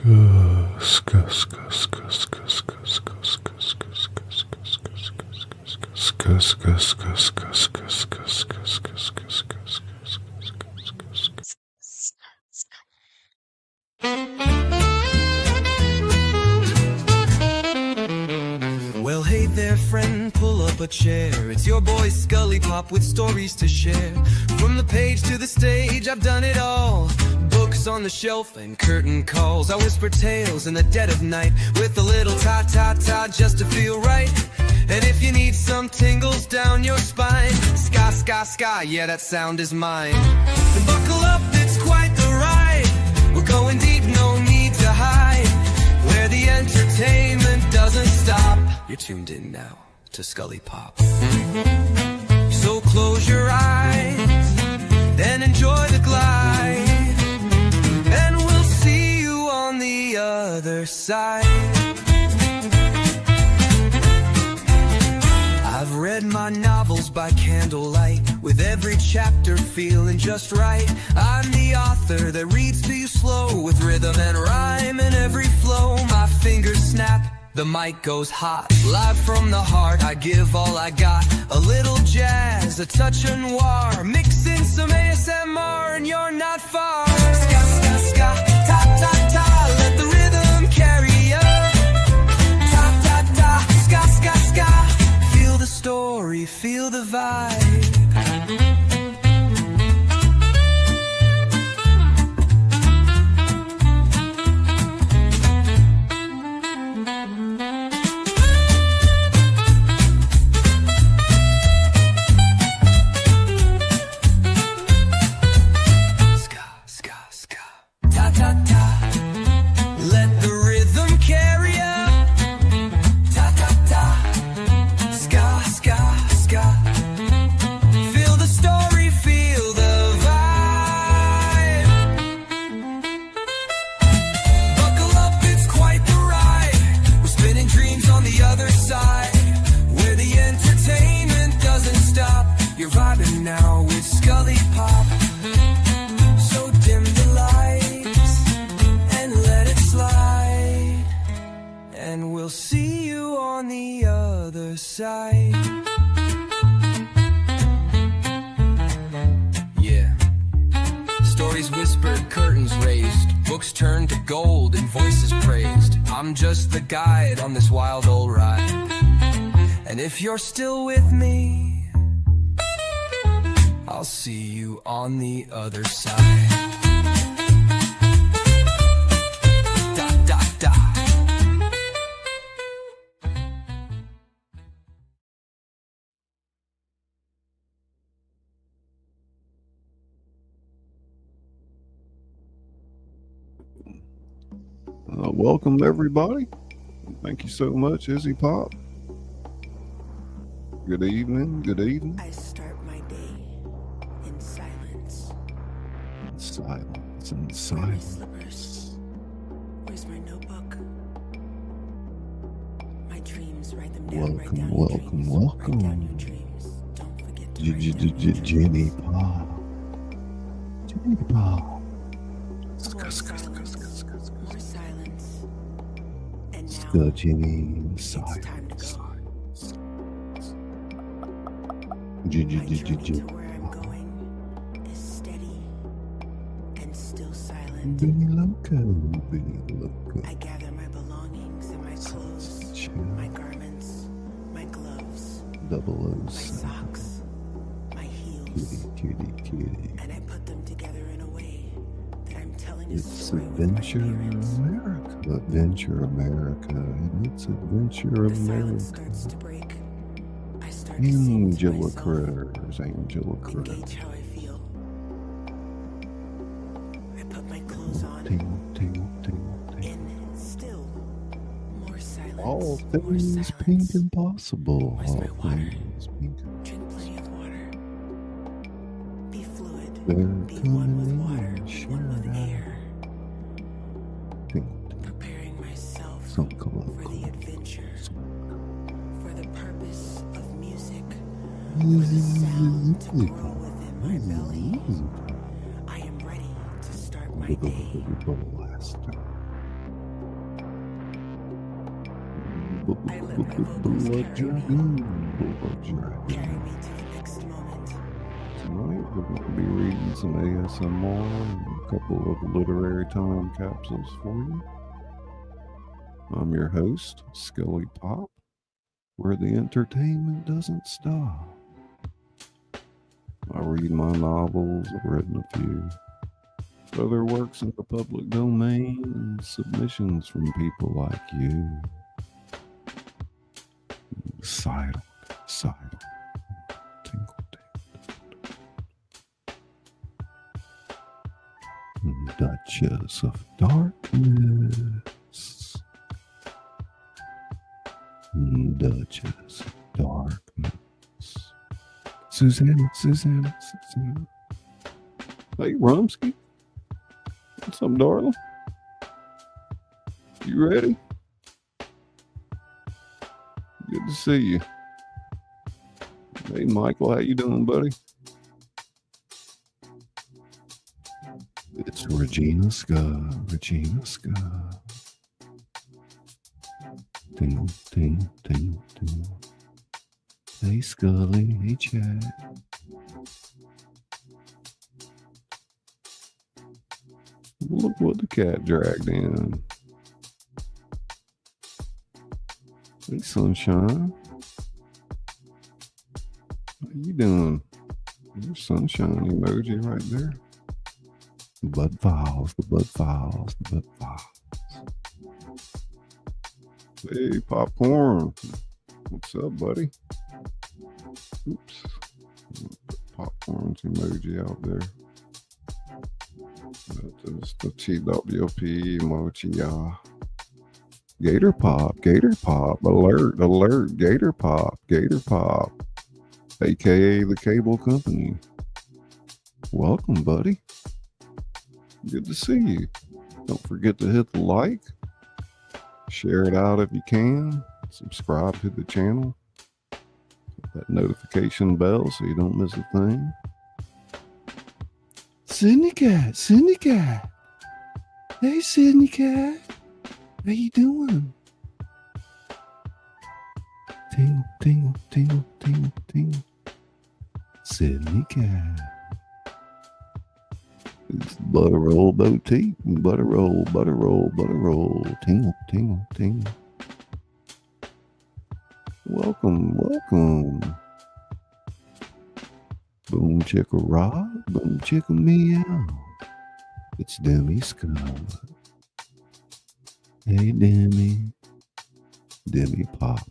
Well, hey there, friend, pull up a chair. It's your boy ScullyPop with stories to share. From the page to the stage, I've done it all. Books on the shelf and curtain calls. I whisper tales in the dead of night with a little ta-ta-ta just to feel right. And if you need some tingles down your spine, ska, ska, ska, yeah, that sound is mine. Then buckle up, it's quite the ride. We're going deep, no need to hide. Where the entertainment doesn't stop. You're tuned in now to ScullyPop. So close your eyes, then enjoy the glide, and we'll see you on the other side. I've read my novels by candlelight, with every chapter feeling just right. I'm the author that reads to you slow, with rhythm and rhyme in every flow. My fingers snap, the mic goes hot. Live from the heart, I give all I got. A little jazz, a touch of noir, mix in some ASMR and you're not far. Ska, ska, ska, ta, ta, ta, let the rhythm carry you. Ta, ta, ta, ska, ska, ska. Feel the story, feel the vibe. You're vibing now with ScullyPop. So dim the lights and let it slide, and we'll see you on the other side. Yeah. Stories whispered, curtains raised, books turned to gold and voices praised. I'm just the guide on this wild old ride, and if you're still with me, I'll see you on the other side. Da, da, da. Welcome everybody. Thank you so much, Izzy Pop. Good evening. Good evening. I start my day in silence. Silence and Where are my silence. slippers? Where's my notebook? My dreams, write them down. Write down your dreams. Write down your dreams. Don't forget to write down your dreams. Jenny Pop. Jenny Pop. More silence. More silence. And now Jenny it's time to silence. go. My Jenny. journey to where I'm going is steady and still silent. Benny Loco. I gather my belongings and my clothes, my garments, my gloves, my 007. socks, my heels, Kitty. and I put them together in a way that I'm telling a It's story with my Adventure appearance. America. Adventure America. And it's Adventure The silence America. starts to break. I start to sing to Angela myself Cruz. Angela and Cruz. gauge how I feel. I put my clothes on Ting, ting. and still more silence. All more things silence. pink and possible. Where's my All water? things pink. Drink plenty of water. Be fluid. They're Be one with coming water. in, One with share air. Ting, Preparing myself some for the adventure. For the purpose of music. For the sound to grow within my belly. I am ready to start my day. I live my vocals Blood carry me. Dragoon. Blood Carry Dragoon. me to the next moment. Tonight we're going to be reading some ASMR and a couple of literary time capsules for you. I'm your host, ScullyPop, where the entertainment doesn't stop. I read my novels, I've written a few, other works in the public domain, and submissions from people like you. Silent, tingle, tingle. Duchess of Darkness. Duchess of Darkness. Susanna. Hey, Rumsky. What's up, darling? You ready? Good to see you. Hey, Michael, how you doing, buddy? It's Regina Scott. Tingle, tingle, tingle, tingle. Hey, Scully. Hey, Chad. Look what the cat dragged in. Hey, Sunshine. How you doing? There's sunshine emoji right there. The bud files. Hey, Popcorn. What's up, buddy? Oops. Popcorn's emoji out there. That's the TWP emoji. Gator Pop, alert, Gator Pop, aka the cable company. Welcome, buddy. Good to see you. Don't forget to hit the like, share it out if you can, subscribe to the channel, hit that notification bell so you don't miss a thing. Sydney Cat. Hey, Sydney Cat. How you doing? Tingle. Sydney Cat. It's Butterroll Boutique. Butterroll. Tingle. Welcome. Boom chicka rock, boom chicka meow. It's Demi Scott. Hey, Demi pop.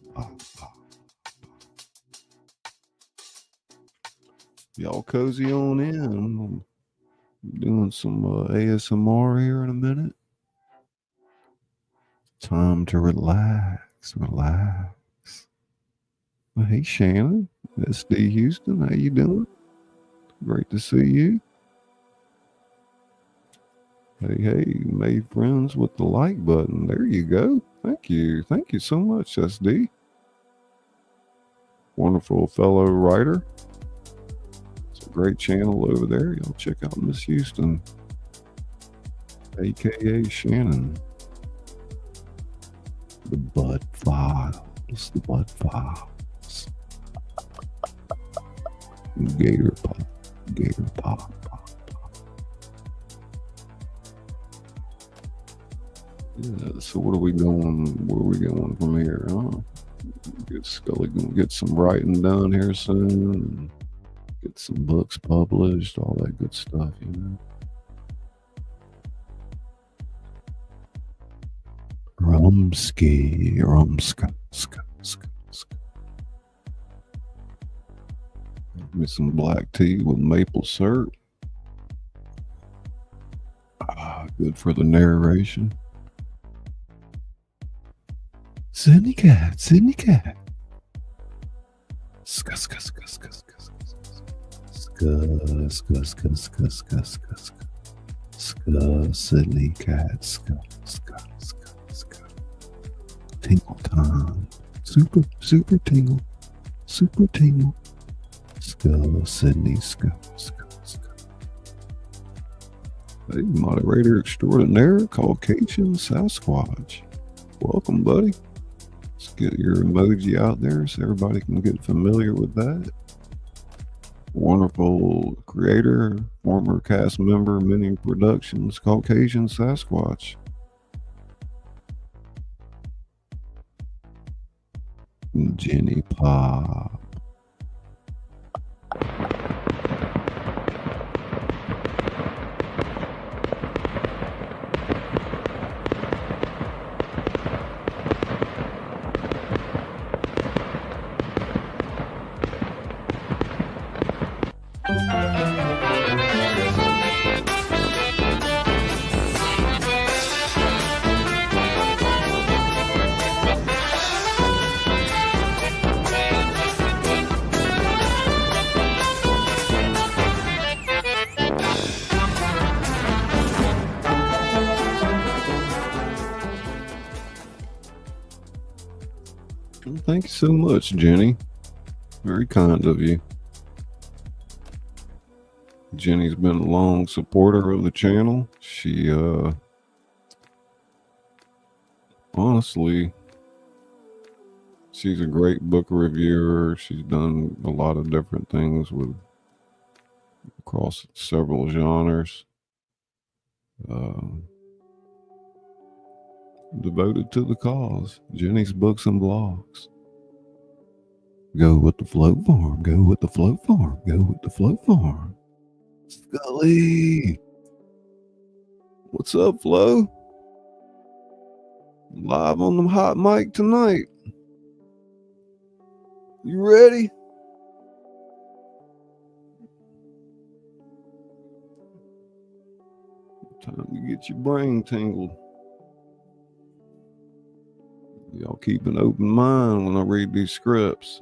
Y'all cozy on in. I'm doing some ASMR here in a minute. Time to relax. Well, hey, Shannon, SD Houston, how you doing? Great to see you. Hey, made friends with the like button. There you go. Thank you so much, SD. Wonderful fellow writer. It's a great channel over there. Y'all check out Miss Houston, aka Shannon. The Bud Files. Gator Pop. Yeah, so where are we going from here, huh? Get Scully gonna get some writing done here soon, and get some books published, all that good stuff, you know. Rumska. Give me some black tea with maple syrup. Good for the narration. Sydney Cat. Sydney Cat. Tingle time. Super tingle. Sydney. Hey, moderator extraordinaire, Caucasian Sasquatch. Welcome, buddy. Let's get your emoji out there so everybody can get familiar with that. Wonderful creator, former cast member, many productions, Caucasian Sasquatch. Jenny Pop. Thank you so much, Jenny. Very kind of you. Jenny's been a long supporter of the channel. She, honestly, she's a great book reviewer. She's done a lot of different things with across several genres. Devoted to the cause. Jenny's books and blogs. Go with the flow farm. Go with the flow farm. Go with the flow farm. Scully. What's up, Flo? Live on the hot mic tonight. You ready? Time to get your brain tingled. Y'all keep an open mind when I read these scripts.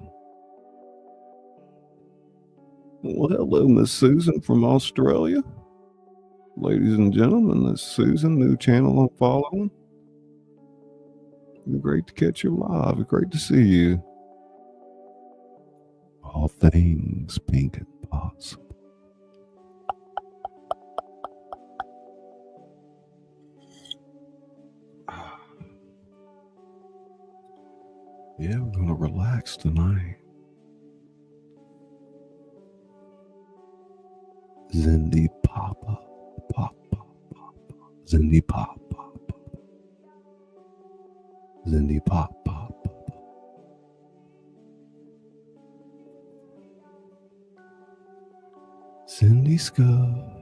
Well, hello, Miss Susan from Australia. Ladies and gentlemen, this is Susan, new channel I'm following. Great to catch you live. Great to see you. All things pink and possible. Yeah, we're going to relax tonight. Zindi Papa, Papa, Papa, Zindi Papa, Zindi Papa, Cindy Scull.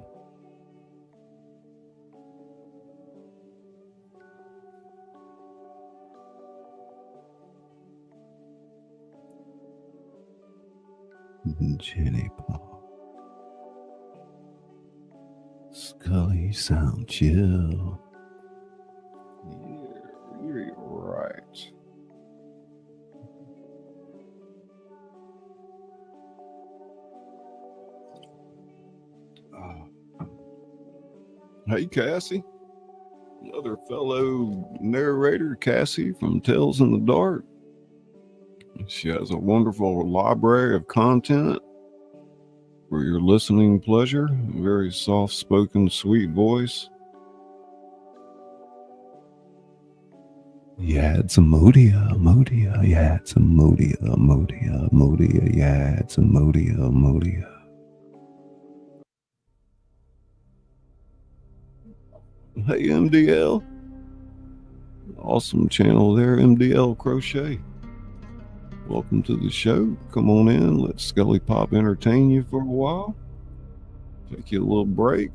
Jenny Pop. Scully sound chill. Yeah, you're right. Hey, Cassie. Another fellow narrator, Cassie from Tales in the Dark. She has a wonderful library of content for your listening pleasure. A very soft-spoken, sweet voice. Yeah, it's a Modia. Yeah, it's a Modia. Yeah, it's a Modia. Hey, MDL. Awesome channel there, MDL Crochet. Welcome to the show. Come on in. Let ScullyPop entertain you for a while. Take you a little break.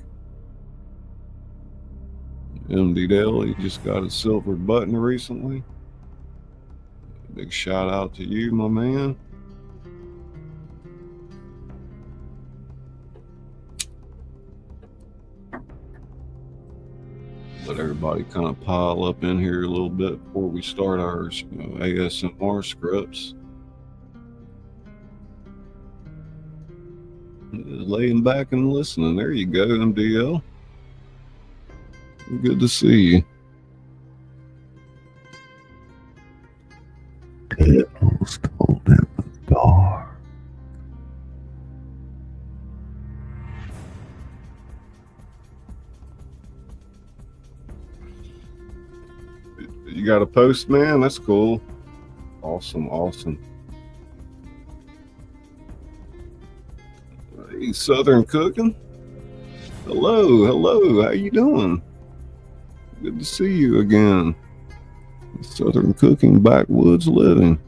MDL, he just got a silver button recently. Big shout out to you, my man. Let everybody kind of pile up in here a little bit before we start our ASMR scripts. Laying back and listening. There you go, MDL. Good to see you. People's told in the dark. You got a post, man? That's cool. Awesome, awesome. Hey, Southern Cooking. Hello, hello. How you doing? Good to see you again. Southern Cooking, Backwoods Living.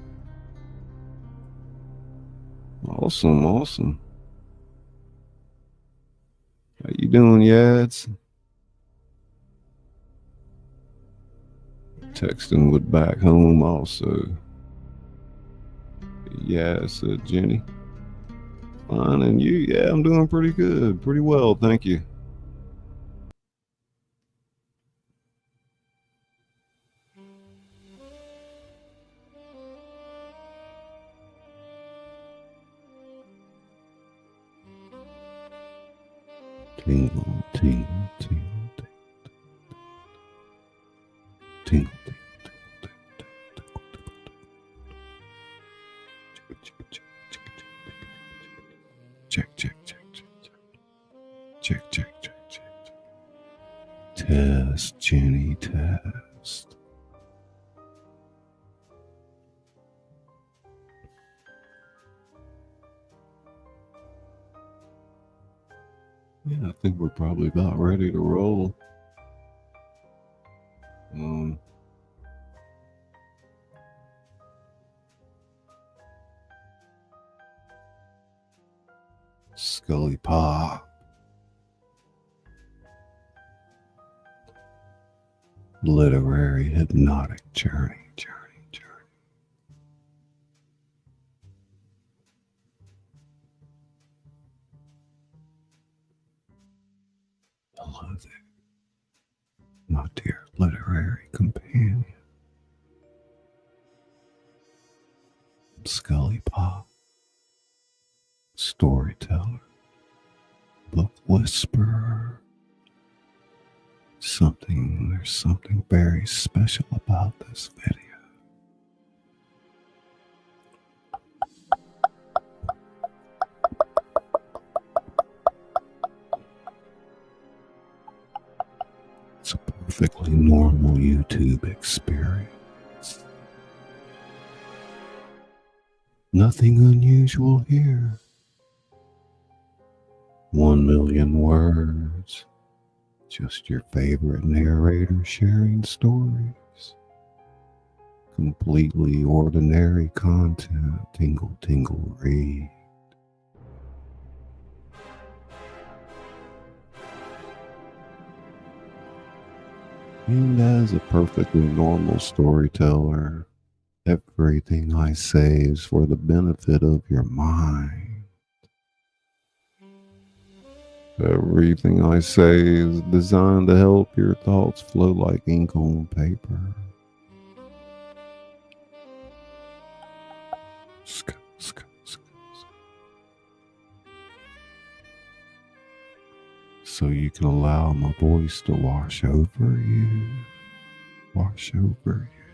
Awesome, awesome. How you doing, Yads? Texting with back home also. Yeah, said Jenny. Fine, and you? Yeah, I'm doing pretty good. Pretty well, thank you. Tingle, tingle, tingle, tingle, tingle, check, check, check, check, check, check, check, check. Test, Jenny, test. Yeah, I think we're probably about ready to roll. ScullyPop. Literary hypnotic journey. Hello there, my dear literary companion. ScullyPop, storyteller, book whisperer. There's something very special about this video. It's a perfectly normal YouTube experience. Nothing unusual here. 1,000,000 words. Just your favorite narrator sharing stories. Completely ordinary content. Tingle, tingle, read. And as a perfectly normal storyteller, everything I say is for the benefit of your mind. Everything I say is designed to help your thoughts flow like ink on paper. So you can allow my voice to wash over you. Wash over you.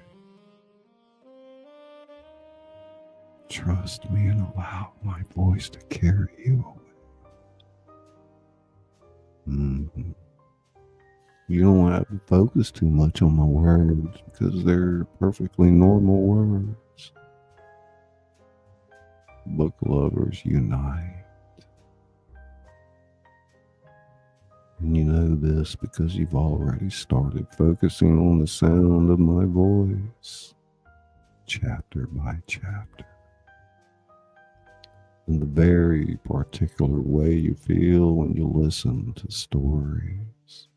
Trust me and allow my voice to carry you away. You don't have to focus too much on my words because they're perfectly normal words. Book lovers unite. And you know this because you've already started focusing on the sound of my voice, chapter by chapter. In the very particular way you feel when you listen to stories.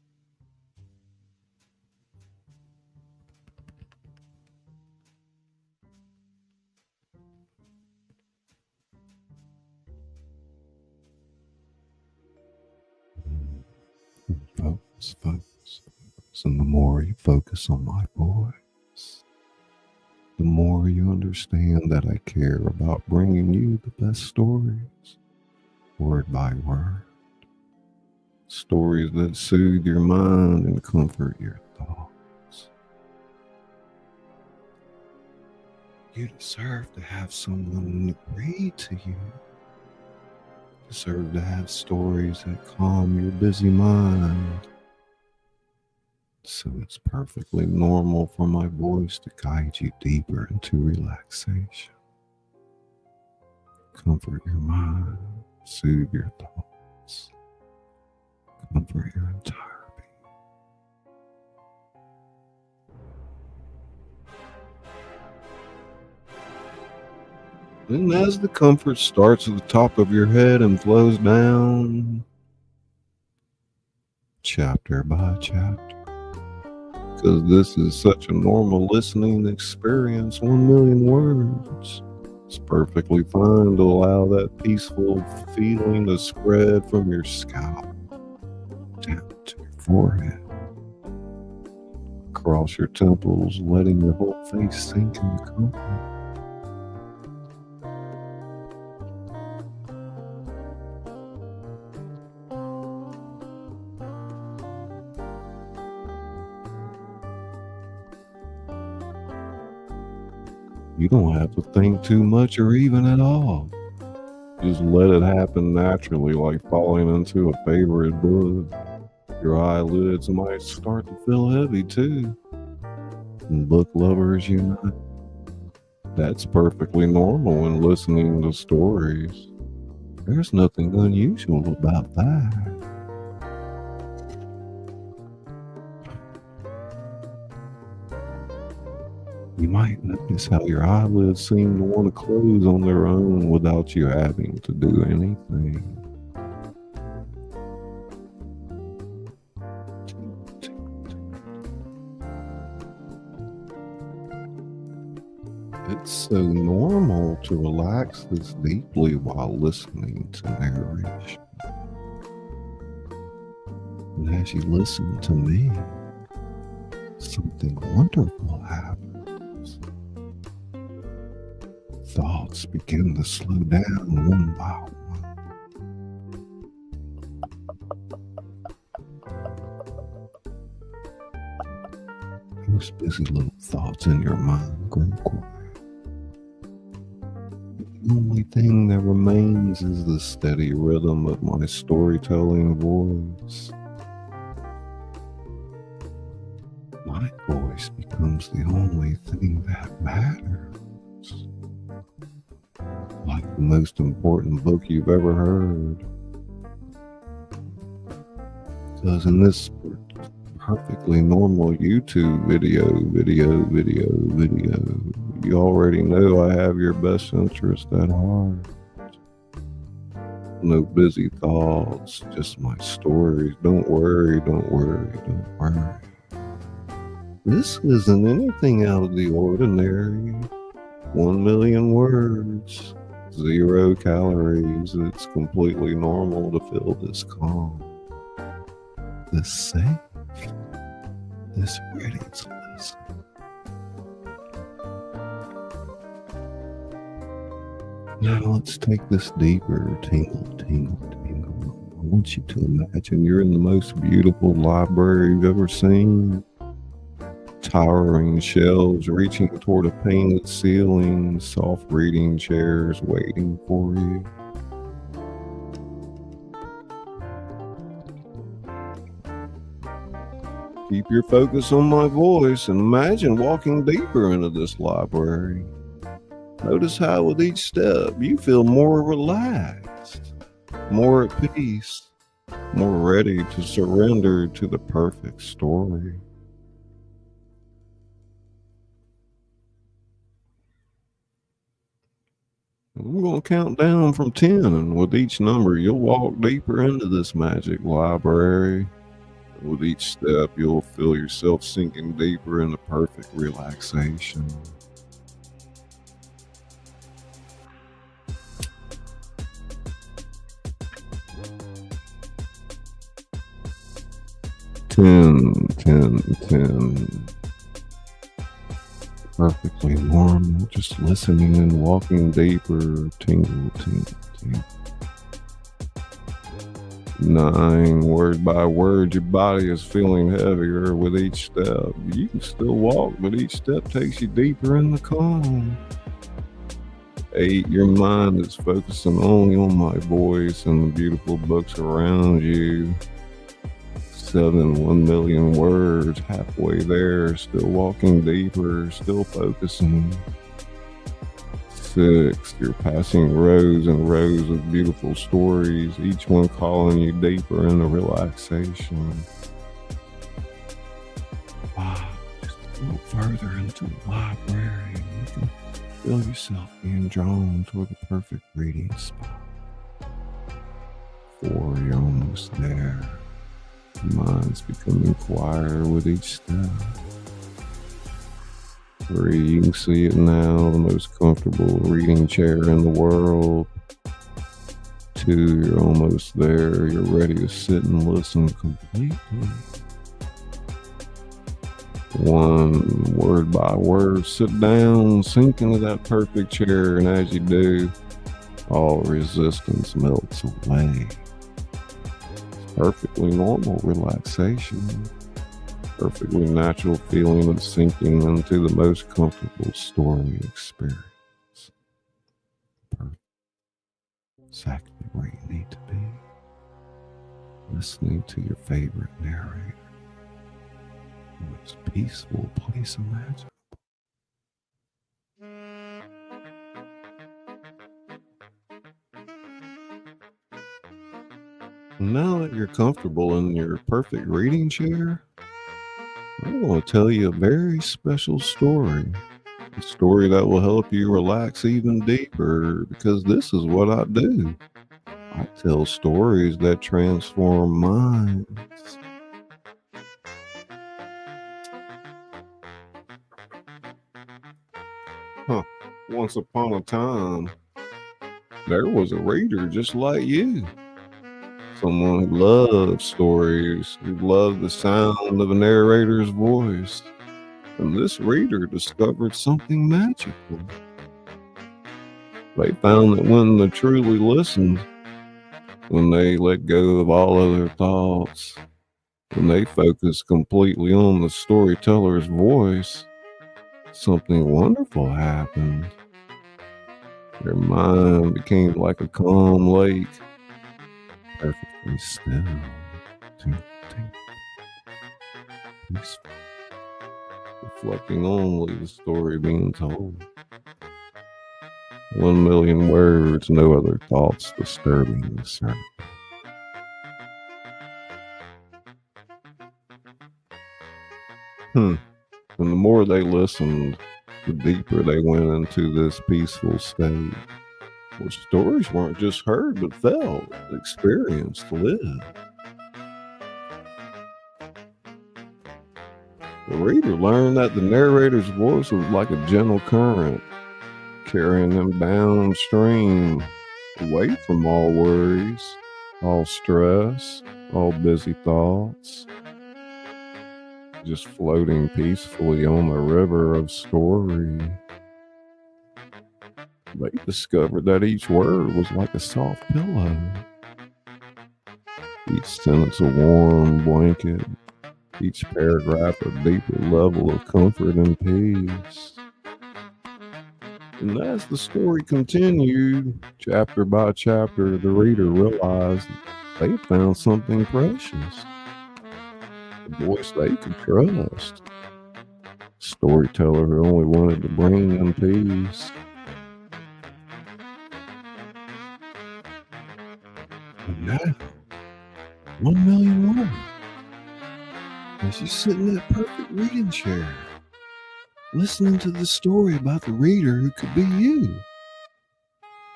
Focus. And the more you focus on my voice, the more you understand that I care about bringing you the best stories, word by word. Stories that soothe your mind and comfort your thoughts. You deserve to have someone read to you. You deserve to have stories that calm your busy mind. So it's perfectly normal for my voice to guide you deeper into relaxation. Comfort your mind, soothe your thoughts, comfort your entire being. And as the comfort starts at the top of your head and flows down, chapter by chapter, because this is such a normal listening experience, 1,000,000 words. It's perfectly fine to allow that peaceful feeling to spread from your scalp down to your forehead, across your temples, letting your whole face sink into comfort. You don't have to think too much or even at all. Just let it happen naturally, like falling into a favorite book. Your eyelids might start to feel heavy too. And book lovers unite. That's perfectly normal when listening to stories. There's nothing unusual about that. You might notice how your eyelids seem to want to close on their own without you having to do anything. It's so normal to relax this deeply while listening to narration. And as you listen to me, something wonderful happens. Thoughts begin to slow down one by one. Those busy little thoughts in your mind grow quiet. The only thing that remains is the steady rhythm of my storytelling voice. My voice becomes the only thing that matters. Like the most important book you've ever heard. Because in this perfectly normal YouTube video, you already know I have your best interest at heart. No busy thoughts, just my stories. Don't worry. This isn't anything out of the ordinary. 1,000,000 words. 0 calories. It's completely normal to feel this calm, this safe, this ready to listen. Now let's take this deeper. Tingle. I want you to imagine you're in the most beautiful library you've ever seen. Towering shelves reaching toward a painted ceiling, soft reading chairs waiting for you. Keep your focus on my voice and imagine walking deeper into this library. Notice how with each step you feel more relaxed, more at peace, more ready to surrender to the perfect story. We're going to count down from 10, and with each number, you'll walk deeper into this magic library. With each step, you'll feel yourself sinking deeper into perfect relaxation. Ten. Perfectly normal, just listening and walking deeper. Tingle. 9, word by word, your body is feeling heavier with each step. You can still walk, but each step takes you deeper in the calm. 8, your mind is focusing only on my voice and the beautiful books around you. 1 million words, halfway there, still walking deeper, still focusing. 6, you're passing rows and rows of beautiful stories, each one calling you deeper into relaxation. 5, just a little further into the library, you can feel yourself being drawn toward the perfect reading spot. 4, you're almost there. Your mind's becoming quieter with each step. 3, you can see it now, the most comfortable reading chair in the world. 2, you're almost there. You're ready to sit and listen completely. 1, word by word, sit down, sink into that perfect chair, and as you do, all resistance melts away. It's perfectly normal relaxation. Perfectly natural feeling of sinking into the most comfortable story experience. Perfect. Exactly where you need to be. Listening to your favorite narrator. The most peaceful place imaginable. Now that you're comfortable in your perfect reading chair, I want to tell you a very special story. A story that will help you relax even deeper, because this is what I do. I tell stories that transform minds. Once upon a time, there was a reader just like you. Someone who loved stories, who loved the sound of a narrator's voice. And this reader discovered something magical. They found that when they truly listened, when they let go of all other thoughts, when they focused completely on the storyteller's voice, something wonderful happened. Their mind became like a calm lake, perfectly still, peaceful, reflecting only the story being told. 1 million words, no other thoughts disturbing the surface. And the more they listened, the deeper they went into this peaceful state, where stories weren't just heard, but felt, experienced, lived. The reader learned that the narrator's voice was like a gentle current, carrying them downstream, away from all worries, all stress, all busy thoughts, just floating peacefully on the river of story. They discovered that each word was like a soft pillow, each sentence a warm blanket, each paragraph a deeper level of comfort and peace. And as the story continued, chapter by chapter, the reader realized they had found something precious, a voice they could trust, a storyteller who only wanted to bring them peace. And now, 1 million words, as you sit in that perfect reading chair, listening to the story about the reader who could be you.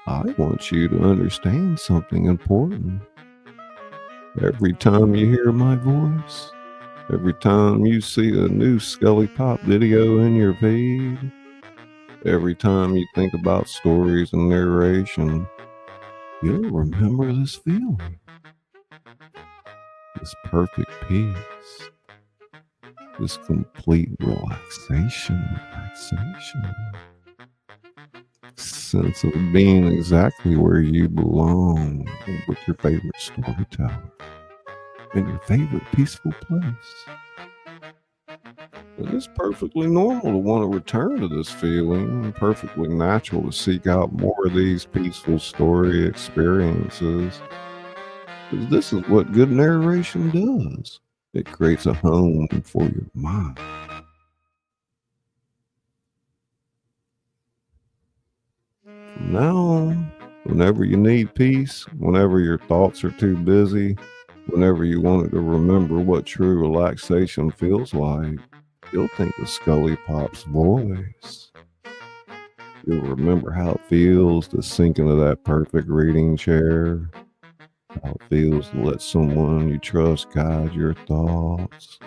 I want you to understand something important. Every time you hear my voice, every time you see a new ScullyPop video in your feed, every time you think about stories and narration, you'll remember this feeling, this perfect peace, this complete relaxation, sense of being exactly where you belong with your favorite storyteller in your favorite peaceful place. It is perfectly normal to want to return to this feeling, perfectly natural to seek out more of these peaceful story experiences, because this is what good narration does. It creates a home for your mind. From now on, whenever you need peace, whenever your thoughts are too busy, whenever you wanted to remember what true relaxation feels like, you'll think of ScullyPop's voice. You'll remember how it feels to sink into that perfect reading chair, how it feels to let someone you trust guide your thoughts.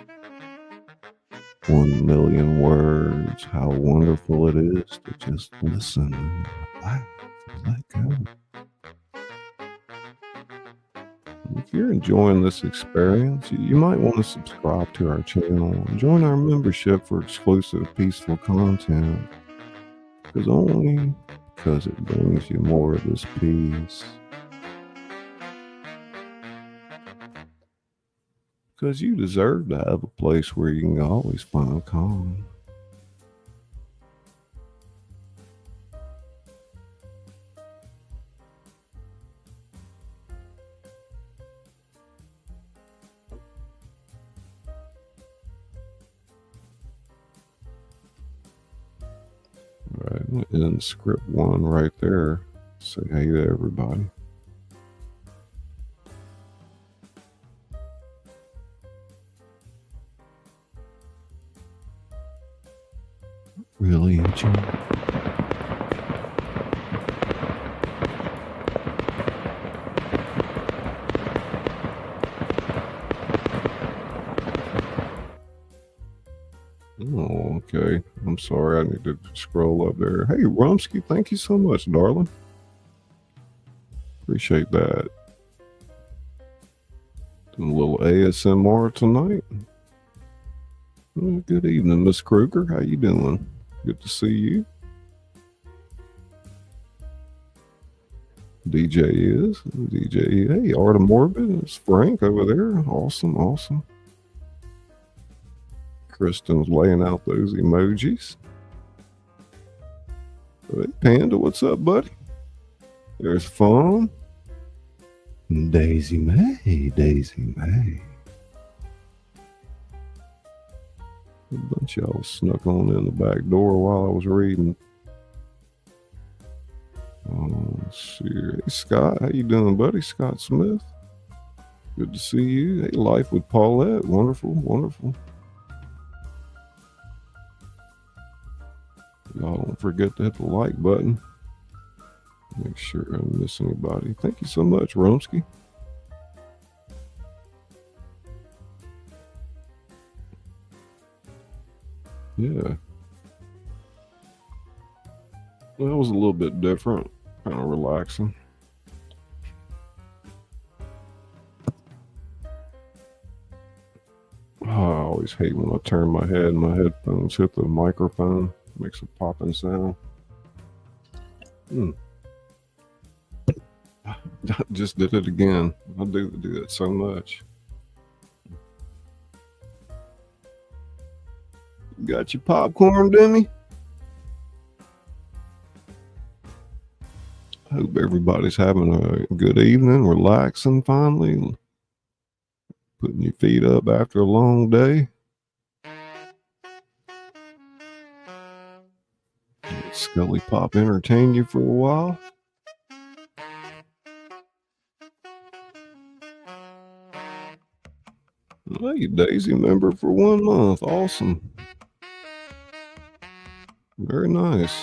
1,000,000 words, how wonderful it is to just listen and relax and let go. If you're enjoying this experience, you might want to subscribe to our channel and join our membership for exclusive peaceful content. Only because it brings you more of this peace. Because you deserve to have a place where you can always find calm. All right, I'm gonna end script 1 right there. Say hey to everybody. Really enjoy. Oh, okay. I'm sorry. I need to scroll up there. Hey, Rumsky, thank you so much, darling. Appreciate that. Doing a little ASMR tonight. Good evening, Miss Kruger. How you doing? Good to see you. DJ. Hey, Art of Morbid. It's Frank over there. Awesome, awesome. Kristen's laying out those emojis. Hey, Panda, what's up, buddy? There's Fawn. Daisy May. A bunch of y'all snuck on in the back door while I was reading. Let's see. Hey, Scott, how you doing, buddy? Scott Smith. Good to see you. Hey, Life with Paulette. Wonderful, wonderful. Y'all don't forget to hit the like button. Make sure I don't miss anybody. Thank you so much, Romsky. Yeah. Well, it was a little bit different. Kind of relaxing. Oh, I always hate when I turn my head and my headphones hit the microphone. It makes a popping sound. I just did it again. I do it so much. Got your popcorn, Demi? Hope everybody's having a good evening, relaxing finally, putting your feet up after a long day. Let ScullyPop entertain you for a while. Hey, Daisy member for 1 month. Awesome. Very nice.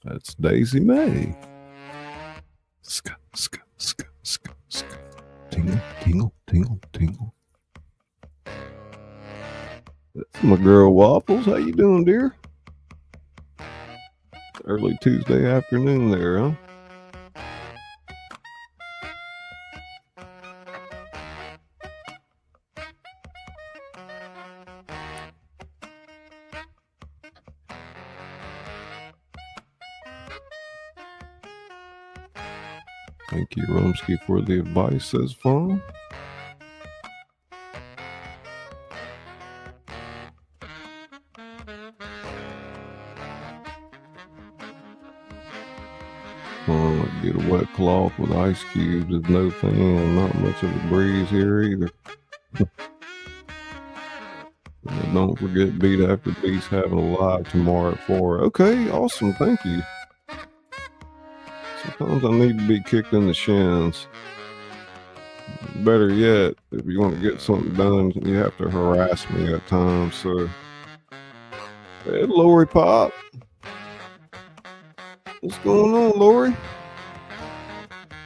That's Daisy May. Tingle. That's my girl Waffles. How you doing, dear? Early Tuesday afternoon there, huh? Thank you, Rumsky, for the advice, says Fawn. Get a wet cloth with ice cubes is no thing. Not much of a breeze here either. Don't forget Beat After Beat's having a live tomorrow at 4. Okay, awesome. Thank you. Sometimes I need to be kicked in the shins. Better yet, if you want to get something done, you have to harass me at times. So, hey, Lori Pop. What's going on, Lori?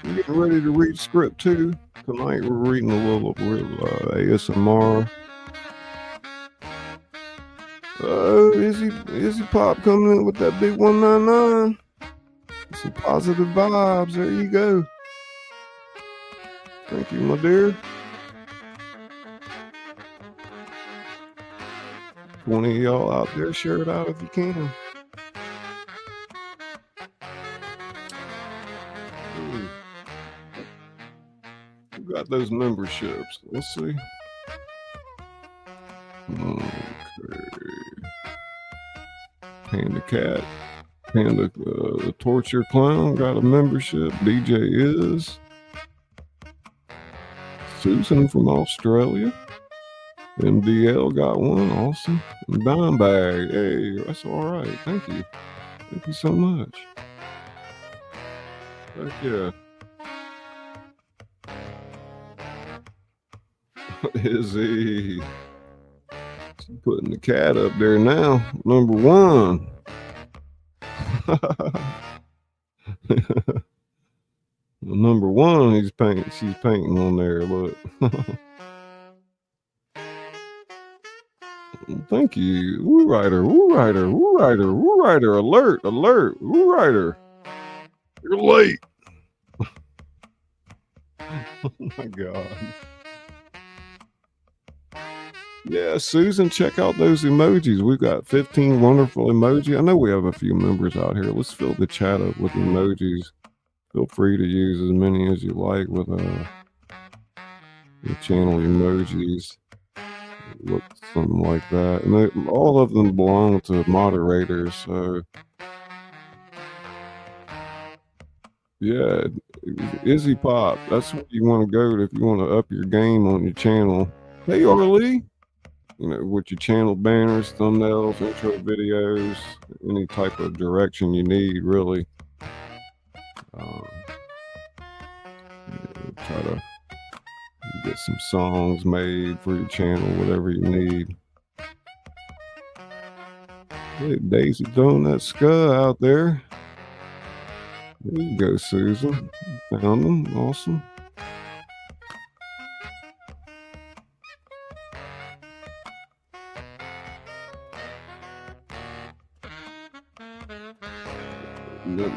We're getting ready to read script 2. Tonight we're reading a little ASMR. Oh, Izzy Pop coming in with that big 199. Some positive vibes. There you go. Thank you, my dear. 20 of y'all out there, share it out if you can. Who got those memberships? Let's see. Okay. Panda Cat. Panda the Torture Clown got a membership. DJ is. Susan from Australia. MDL got one. Awesome. And Dime Bag. Hey, that's all right. Thank you. Thank you so much. Heck yeah. Izzy. She's putting the cat up there now. Number 1. Number 1, she's painting on there. Look. Thank you. Woo Rider, Woo Rider, Woo Rider, Woo Rider, alert, alert, Woo Rider. You're late. Oh my God. Yeah, Susan, check out those emojis. We've got 15 wonderful emojis. I know we have a few members out here. Let's fill the chat up with emojis. Feel free to use as many as you like with the channel emojis. Look something like that. And all of them belong to moderators. So yeah, Izzy Pop. That's what you want to go to if you want to up your game on your channel. Hey, Arlie. You know, with your channel banners, thumbnails, intro videos, any type of direction you need, really. Try to get some songs made for your channel, whatever you need. Hey, Daisy throwing that skull out there. There you go, Susan. Found them. Awesome.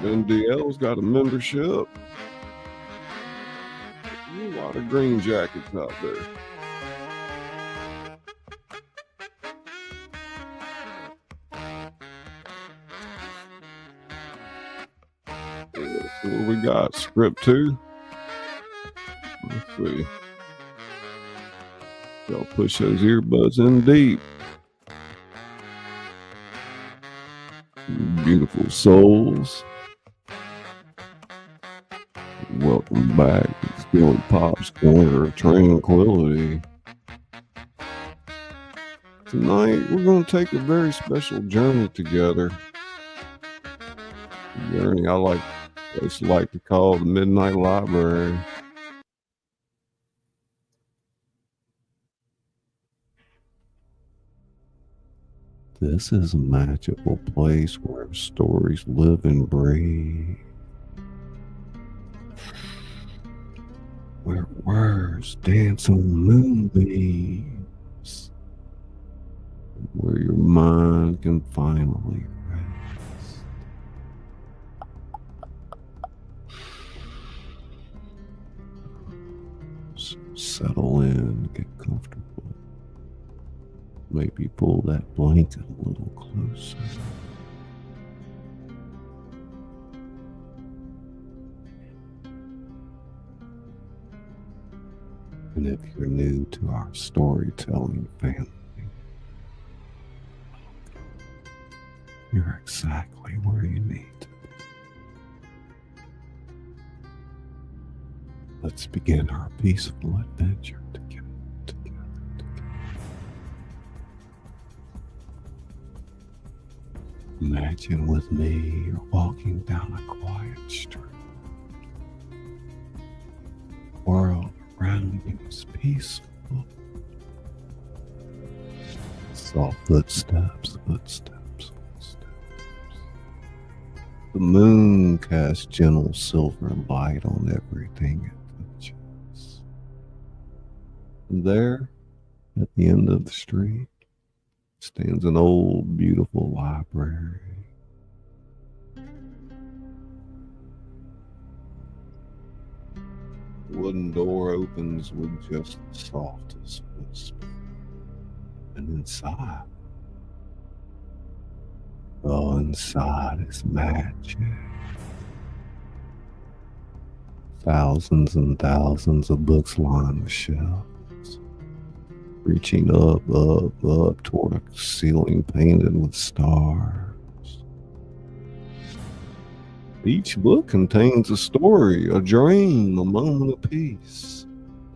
NDL's got a membership. A lot of green jackets out there. So what we got? Script 2. Let's see. Y'all push those earbuds in deep. Beautiful souls. Welcome back to ScullyPop's Corner of Tranquility. Tonight we're going to take a very special journey together. A journey I just like to call the Midnight Library. This is a magical place where stories live and breathe. Where words dance on moonbeams. Where your mind can finally rest. Settle in, get comfortable. Maybe pull that blanket a little closer. And if you're new to our storytelling family, you're exactly where you need to be. Let's begin our peaceful adventure together. Imagine with me you're walking down a quiet street. The world around you is peaceful. Soft footsteps. The moon casts gentle silver light on everything it touches. And there, at the end of the street, stands an old, beautiful library. The wooden door opens with just the softest whisper. And inside, oh, inside is magic. Thousands and thousands of books line the shelves, reaching up toward a ceiling painted with stars. Each book contains a story, a dream, a moment of peace.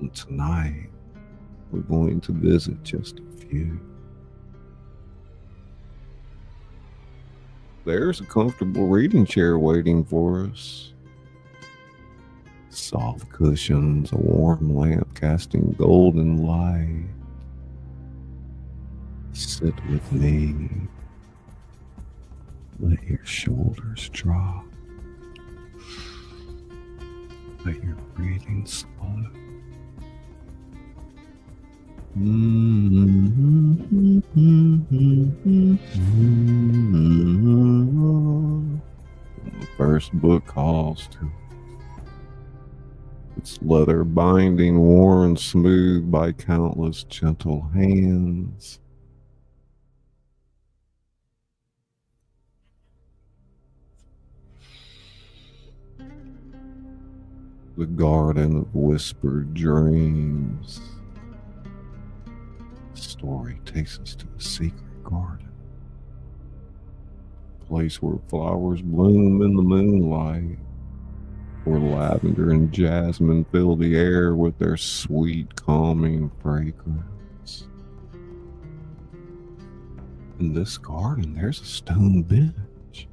And tonight, we're going to visit just a few. There's a comfortable reading chair waiting for us. Soft cushions, a warm lamp casting golden light. Sit with me. Let your shoulders drop. Let your breathing slow. The first book calls to its leather binding worn smooth by countless gentle hands. The garden of whispered dreams. The story takes us to a secret garden, a place where flowers bloom in the moonlight, where lavender and jasmine fill the air with their sweet, calming fragrance. In this garden, there's a stone bench,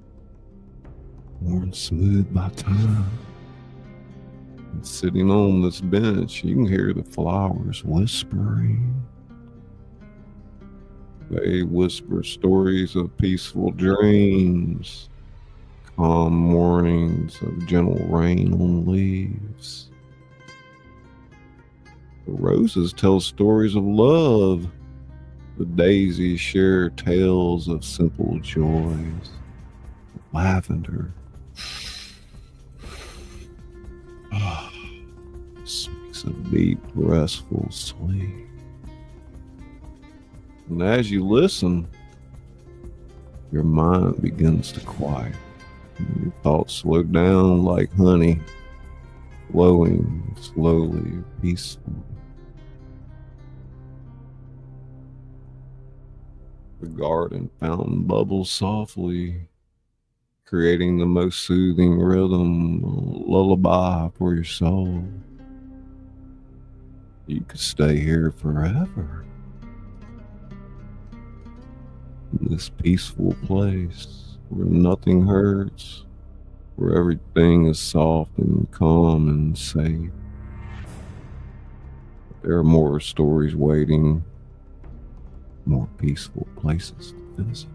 worn smooth by time. And sitting on this bench, you can hear the flowers whispering. They whisper stories of peaceful dreams, calm mornings of gentle rain on leaves. The roses tell stories of love. The daisies share tales of simple joys. Lavender speaks of deep, restful sleep. And as you listen, your mind begins to quiet. Your thoughts slow down like honey, flowing slowly, peacefully. The garden fountain bubbles softly, creating the most soothing rhythm, a lullaby for your soul. You could stay here forever. In this peaceful place where nothing hurts, where everything is soft and calm and safe. There are more stories waiting, more peaceful places to visit.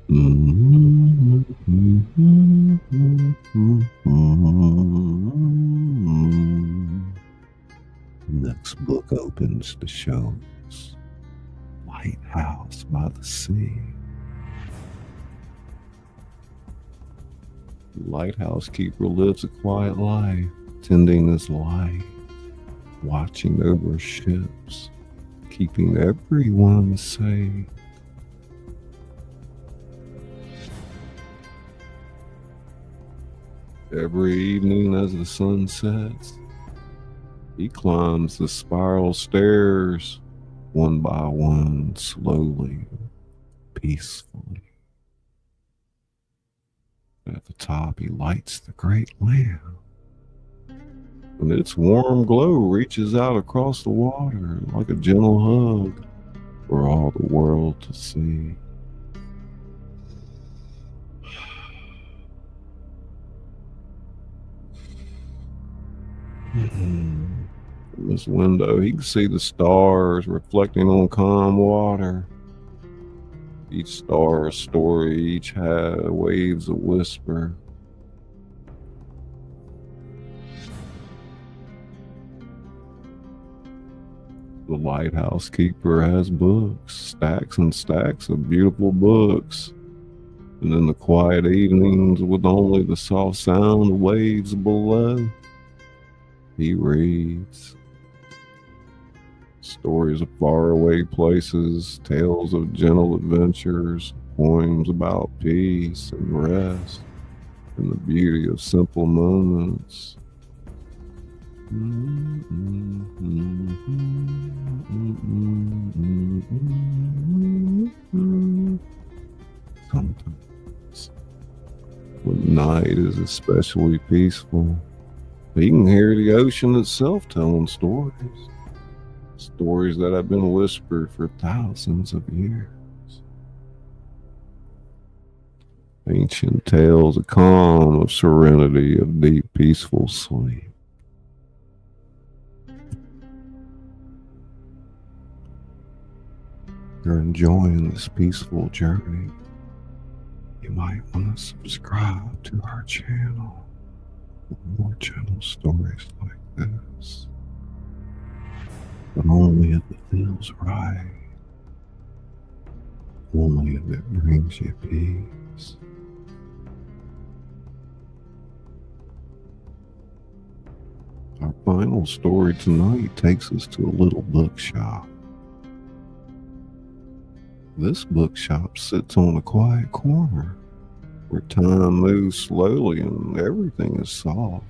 The next book opens the shelves. Lighthouse by the sea. The lighthouse keeper lives a quiet life, tending his light, watching over ships, keeping everyone safe. Every evening as the sun sets, he climbs the spiral stairs, one by one, slowly, peacefully. At the top, he lights the great lamp, and its warm glow reaches out across the water like a gentle hug for all the world to see. From his window, he can see the stars reflecting on calm water. Each star a story, each waves a whisper. The lighthouse keeper has books, stacks and stacks of beautiful books. And in the quiet evenings, with only the soft sound of waves below, he reads stories of faraway places, tales of gentle adventures, poems about peace and rest, and the beauty of simple moments. Sometimes, when night is especially peaceful, you can hear the ocean itself telling stories. Stories that have been whispered for thousands of years. Ancient tales of calm, of serenity, of deep, peaceful sleep. You're enjoying this peaceful journey, you might want to subscribe to our channel for more gentle stories like this. But only if it feels right. Only if it brings you peace. Our final story tonight takes us to a little bookshop. This bookshop sits on a quiet corner where time moves slowly and everything is soft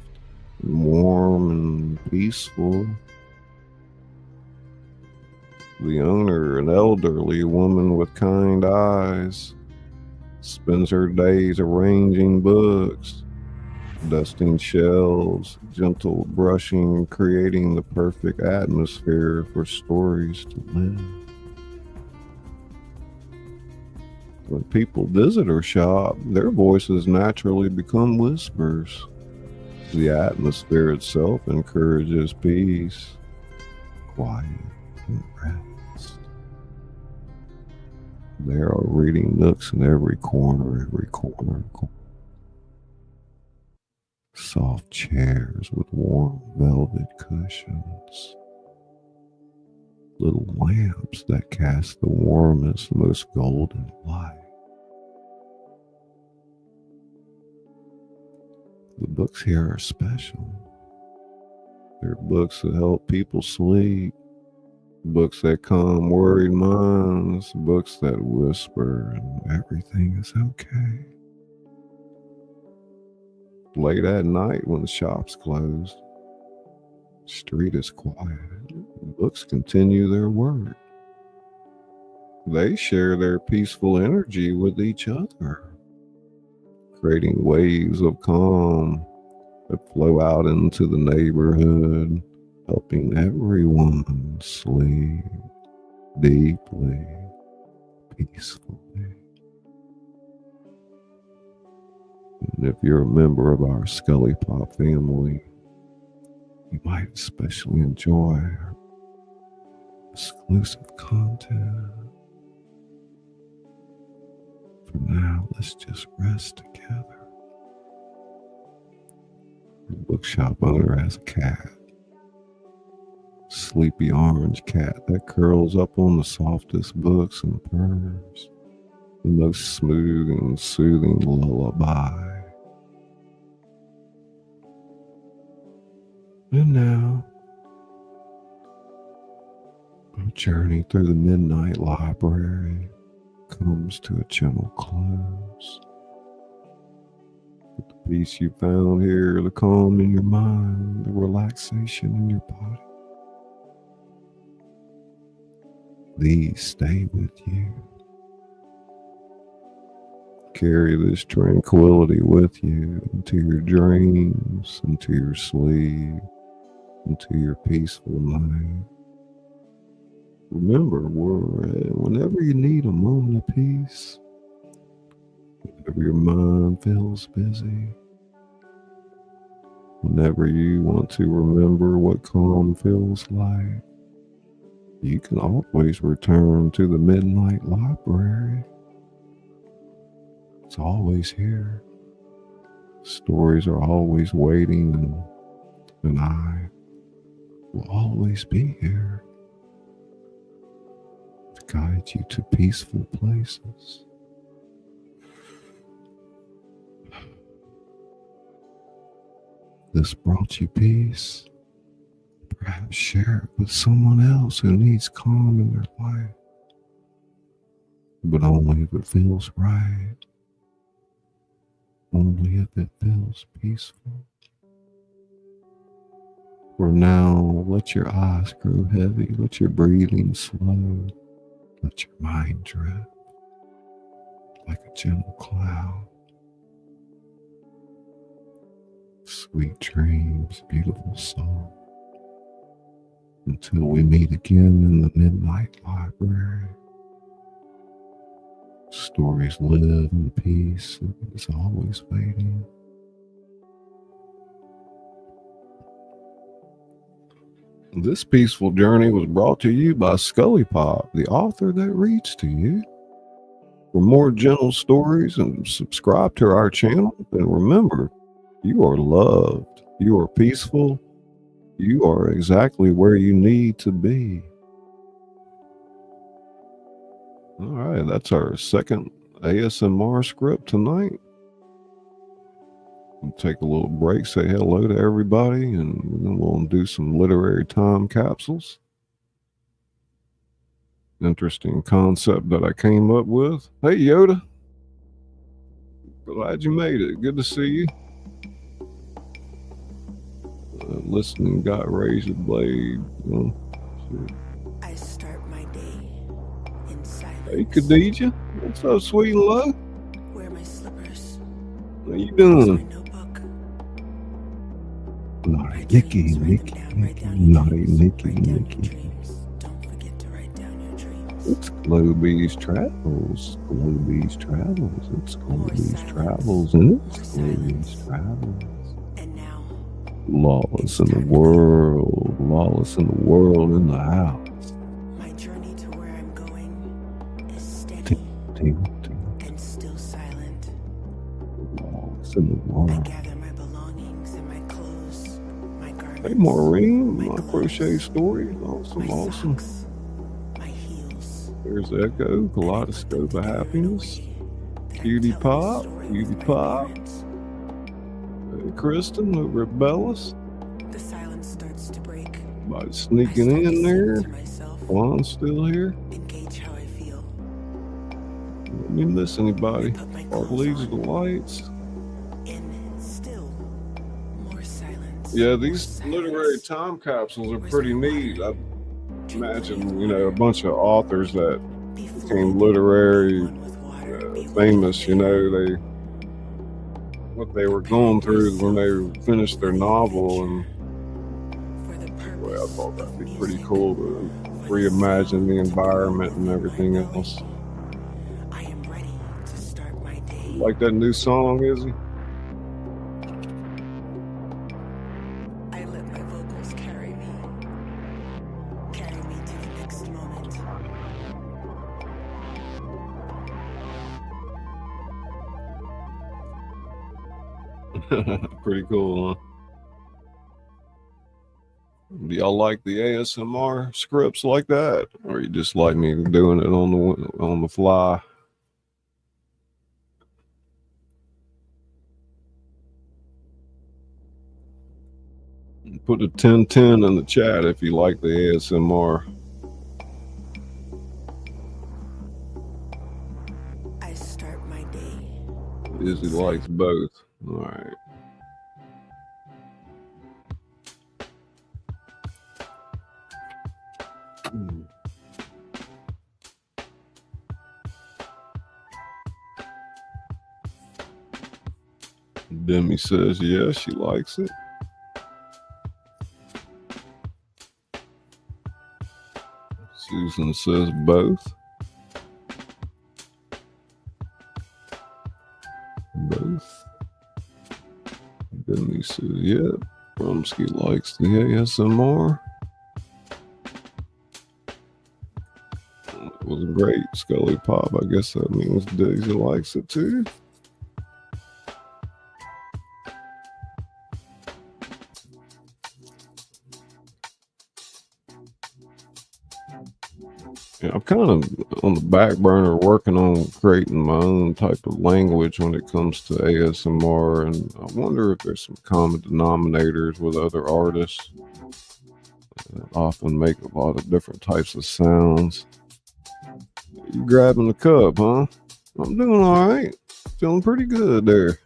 and warm and peaceful. The owner, an elderly woman with kind eyes, spends her days arranging books, dusting shelves, gentle brushing, creating the perfect atmosphere for stories to live. When people visit her shop, their voices naturally become whispers. The atmosphere itself encourages peace, quiet, and rest. There are reading nooks in every corner. Soft chairs with warm velvet cushions. Little lamps that cast the warmest, most golden light. The books here are special. They're books that help people sleep, books that calm worried minds, books that whisper and everything is okay. Late at night when the shop's closed, the street is quiet, books continue their work. They share their peaceful energy with each other, creating waves of calm that flow out into the neighborhood, helping everyone sleep deeply, peacefully. And if you're a member of our ScullyPop family, you might especially enjoy our exclusive content. For now, let's just rest together. The bookshop owner has a cat, sleepy orange cat that curls up on the softest books and purrs the most smooth and soothing lullaby. And now, our journey through the Midnight Library comes to a gentle close. With the peace you found here, the calm in your mind, the relaxation in your body, these stay with you. Carry this tranquility with you into your dreams, into your sleep, into your peaceful night. Remember, whenever you need a moment of peace, whenever your mind feels busy, whenever you want to remember what calm feels like, you can always return to the Midnight Library. It's always here. Stories are always waiting, and I will always be here to guide you to peaceful places. This brought you peace. Perhaps share it with someone else who needs calm in their life, but only if it feels right. Only if it feels peaceful. For now, let your eyes grow heavy, let your breathing slow, let your mind drift like a gentle cloud. Sweet dreams, beautiful soul. Until we meet again in the Midnight Library. Stories live in peace, and it's always waiting. This peaceful journey was brought to you by ScullyPop, the author that reads to you. For more gentle stories, and subscribe to our channel, and remember, you are loved, you are peaceful, you are exactly where you need to be. All right, that's our second ASMR script tonight. We'll take a little break, say hello to everybody, and then we'll do some literary time capsules. Interesting concept that I came up with. Hey, Yoda. Glad you made it. Good to see you. Listening got razor blade. I start my day in silence. Hey, Khadija. What's up, sweet and low? Wear my slippers. How you Use doing? my notebook. Naughty Nicky, Nicky, naughty Nicky, Nicky. Don't forget to write down your dreams. It's Globy's Travels. Globy's Travels. It's Globy's Travels. And it's Globy's Travels. And now, Lawless in the world. Lawless in the world in the house. my journey to where I'm going is steady and still silent. Lawless in the I world. gather my belongings and my clothes, my garments. Hey, Maureen, my my gloves, crochet story. Awesome, my awesome. socks, my heels. There's Echo, Kaleidoscope of Happiness. Cutie Pop, Cutie Pop. Hey, Kristen over at Bella's. The silence starts to break. By I sneaking start to in sing there. to myself Juan's still here. and gauge how I feel. Let me miss anybody. I put my Park clothes leaves on. the lights. In still more silence. Yeah, more these silence. literary time capsules are Where's pretty my neat. water? I Drink imagine, plenty of a water. bunch of authors that Be became fluid. literary, Be one with water. Be one famous, with nature. what they were going through when they finished their novel, and For the well, I purpose thought that'd of be pretty music, cool to for the reimagine sound the to environment grow and with everything my else. belly. I am ready to start my day. Like that new song, Izzy? I let my vocals carry me to the next moment. Pretty cool, huh? Do y'all like the ASMR scripts like that, or you just like me doing it on the fly? Put a 1010 in the chat if you like the ASMR. I start my day. Izzy likes both. All right. Demi says yes, she likes it. Susan says both. Both. Demi says yeah. Rumsky likes the ASMR. It was great. ScullyPop. I guess that means Daisy likes it too. Yeah, I'm kind of on the back burner working on creating my own type of language when it comes to ASMR, and I wonder if there's some common denominators with other artists that often make a lot of different types of sounds. You grabbing the cup, huh? I'm doing all right. Feeling pretty good there.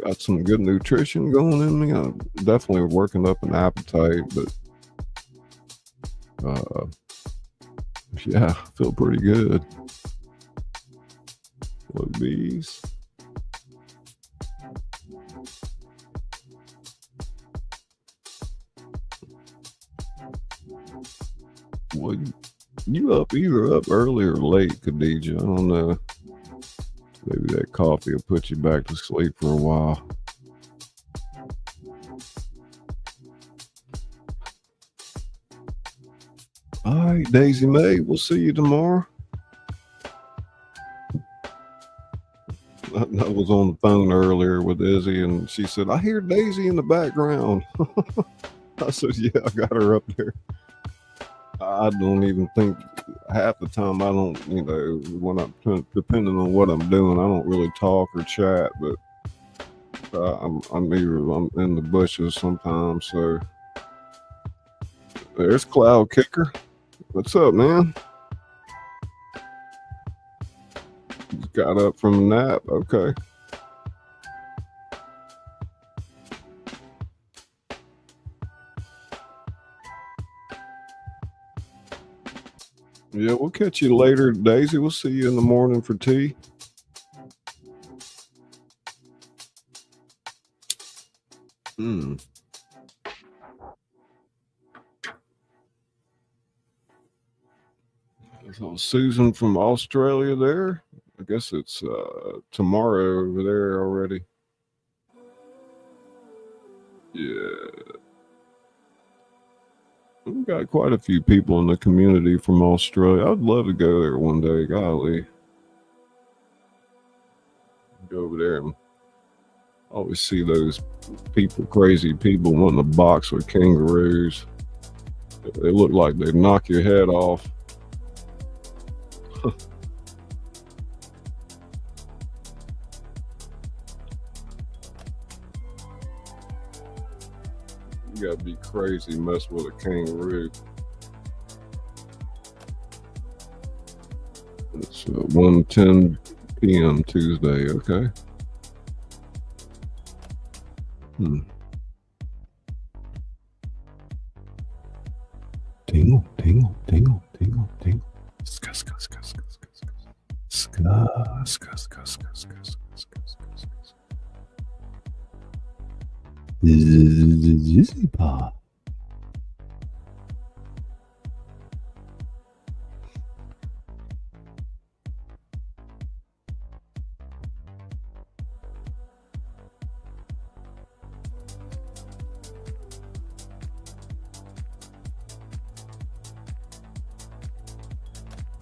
Got some good nutrition going in me. I'm definitely working up an appetite, but yeah, I feel pretty good. Look these. Well, you up either up early or late, Khadija. I don't know. Maybe that coffee will put you back to sleep for a while. All right, Daisy Mae, we'll see you tomorrow. I was on the phone earlier with Izzy, and she said, I hear Daisy in the background. I said, yeah, I got her up there. I don't even think half the time I don't, when I'm depending on what I'm doing, I don't really talk or chat, but I'm in the bushes sometimes. So there's Cloud Kicker. What's up, man? Just got up from a nap. Okay. Yeah, we'll catch you later, Daisy. We'll see you in the morning for tea. So Susan from Australia there. I guess it's tomorrow over there already. Yeah. We've got quite a few people in the community from Australia. I'd love to go there one day. Golly. Go over there and always see those people, crazy people wanting to box with kangaroos. They look like they'd knock your head off. You gotta be crazy messing with a kangaroo. It's 1:10 p.m. Tuesday, okay? Tingle, tingle, tingle, tingle, tingle. Ska, ska, ska, ska, ska, ska. Ska, ska, ska, ska, ska, ska, ska, ska. ScullyPop.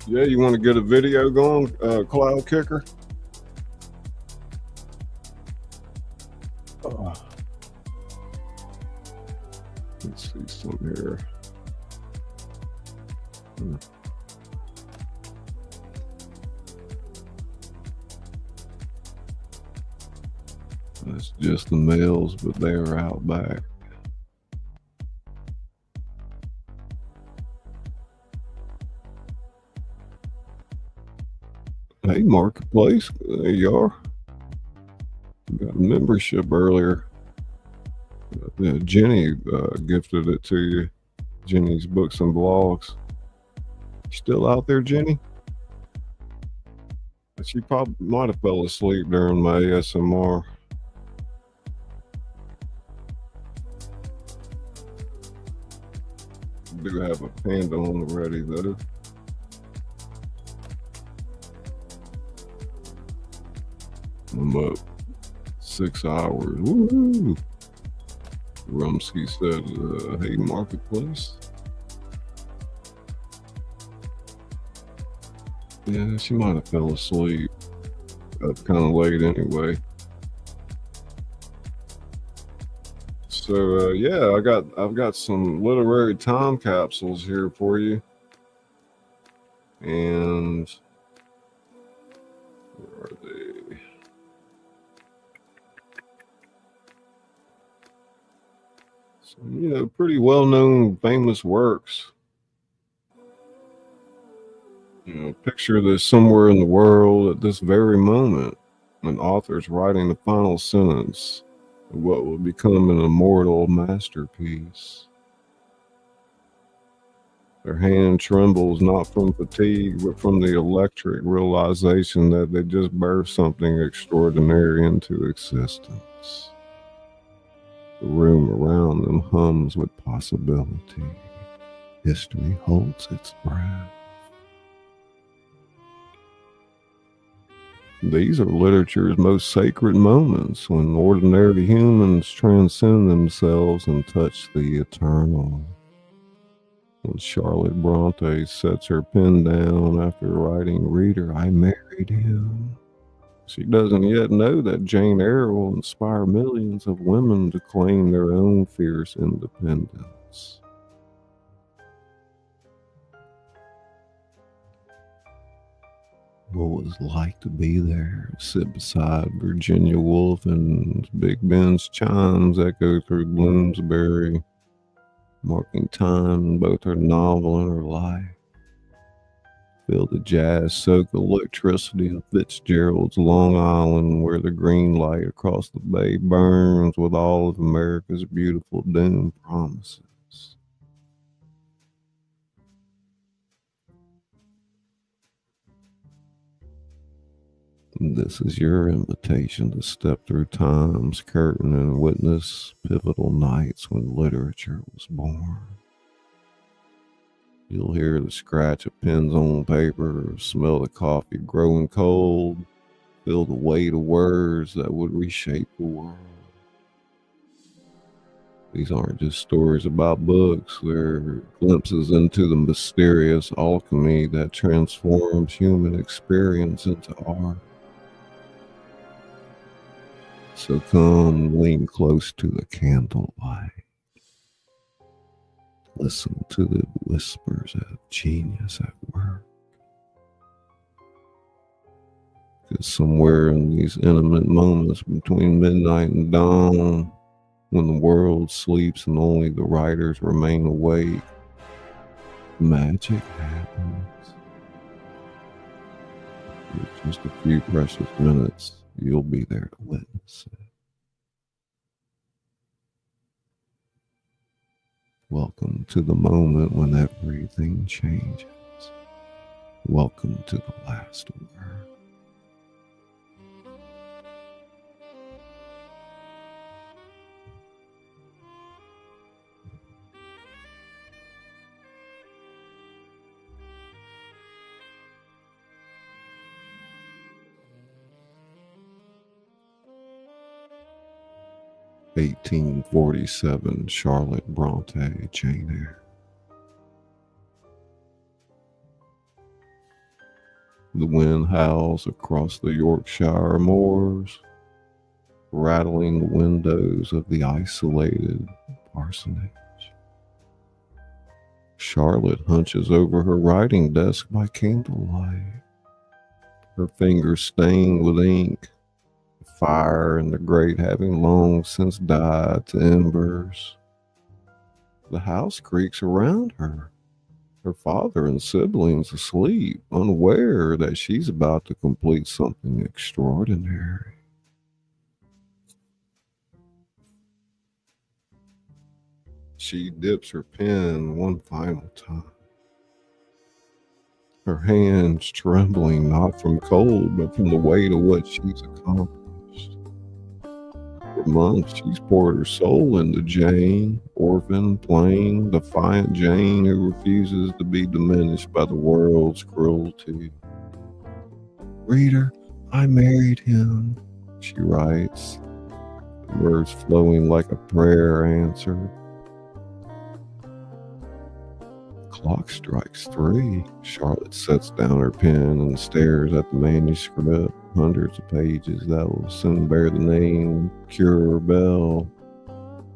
Yeah, you want to get a video going, Cloud Kicker? Let's see some here. That's just the males, but they're out back. Hey, Marketplace, there you are. You got a membership earlier. Jenny gifted it to you. Jenny's Books and Blogs. Still out there, Jenny? She probably might have fell asleep during my ASMR. Do have a panda on the ready though. I'm up 6 hours. Woo! Rumsky said, hey, Marketplace. Yeah, she might have fell asleep. Up kind of late anyway. So yeah, I've got some literary time capsules here for you. And where are they? Some, pretty well-known, famous works. Picture this somewhere in the world at this very moment, an author's writing the final sentence of what will become an immortal masterpiece. Their hand trembles not from fatigue, but from the electric realization that they just birthed something extraordinary into existence. The room around them hums with possibility. History holds its breath. These are literature's most sacred moments, when ordinary humans transcend themselves and touch the eternal. When Charlotte Bronte sets her pen down after writing, "Reader, I married him," she doesn't yet know that Jane Eyre will inspire millions of women to claim their own fierce independence. What was like to be there, sit beside Virginia Woolf, and Big Ben's chimes echo through Bloomsbury, marking time in both her novel and her life. Feel the jazz-soaked electricity of Fitzgerald's Long Island, where the green light across the bay burns with all of America's beautiful doom promises. This is your invitation to step through time's curtain and witness pivotal nights when literature was born. You'll hear the scratch of pens on paper, smell the coffee growing cold, feel the weight of words that would reshape the world. These aren't just stories about books, they're glimpses into the mysterious alchemy that transforms human experience into art. So come, lean close to the candlelight. Listen to the whispers of genius at work. Because somewhere in these intimate moments between midnight and dawn, when the world sleeps and only the writers remain awake, magic happens. With just a few precious minutes, you'll be there to witness it. Welcome to the moment when everything changes. Welcome to the last word. (1847) Charlotte Bronte, Jane Eyre. The wind howls across the Yorkshire moors, rattling the windows of the isolated parsonage. Charlotte hunches over her writing desk by candlelight, her fingers stained with ink, fire and the grate having long since died to embers. The house creaks around her, her father and siblings asleep, unaware that she's about to complete something extraordinary. She dips her pen one final time, her hands trembling not from cold, but from the weight of what she's accomplished. For months, she's poured her soul into Jane, orphan, plain, defiant Jane who refuses to be diminished by the world's cruelty. Reader, I married him, she writes, the words flowing like a prayer answered. Clock strikes 3. Charlotte sets down her pen and stares at the manuscript, hundreds of pages that will soon bear the name Cure Bell.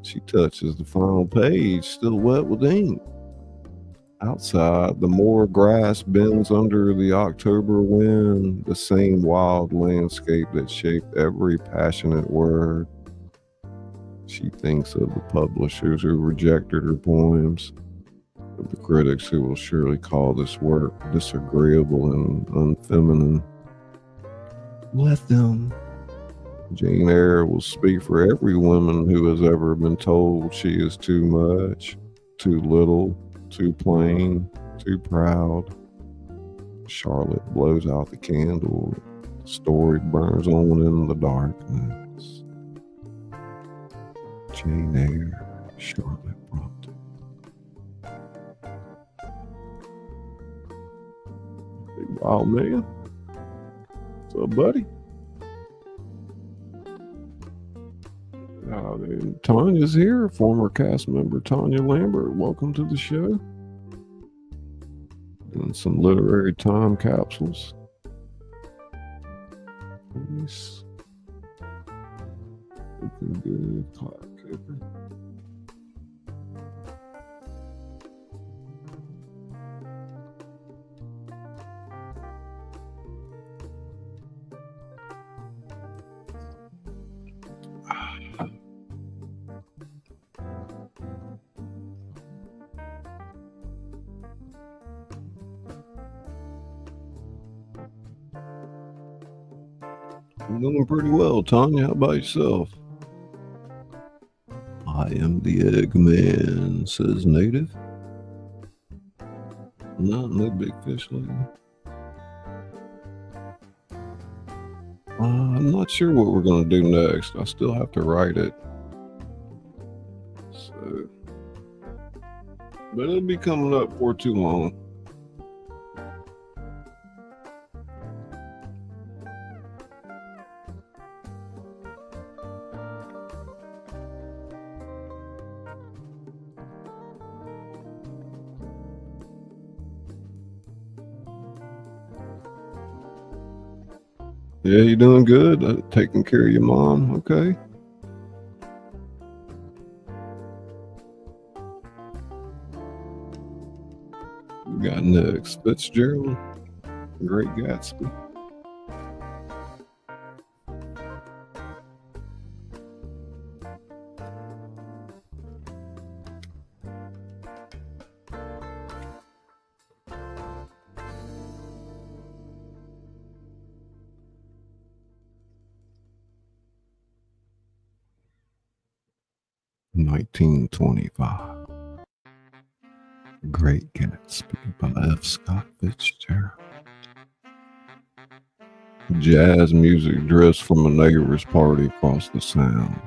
She touches the final page, still wet with ink. Outside, the moor grass bends under the October wind, the same wild landscape that shaped every passionate word. She thinks of the publishers who rejected her poems, of the critics who will surely call this work disagreeable and unfeminine. Let them. Jane Eyre will speak for every woman who has ever been told she is too much, too little, too plain, too proud. Charlotte blows out the candle. The story burns on in the darkness. Jane Eyre, Charlotte Bronte. Big wild man. What's up, buddy? Tanya's here, former cast member Tanya Lambert. Welcome to the show. And some literary time capsules. Nice. Looking good. Clock cover. I'm doing pretty well, Tanya. How about yourself? I am the Eggman, says Native. No big fish lately. I'm not sure what we're going to do next. I still have to write it. So, but it'll be coming up for too long. Yeah, you doing good? Taking care of your mom, okay? We got next Fitzgerald, Great Gatsby. $19.25. Great Gatsby by F. Scott Fitzgerald. Jazz music drifts from a neighbor's party across the sound.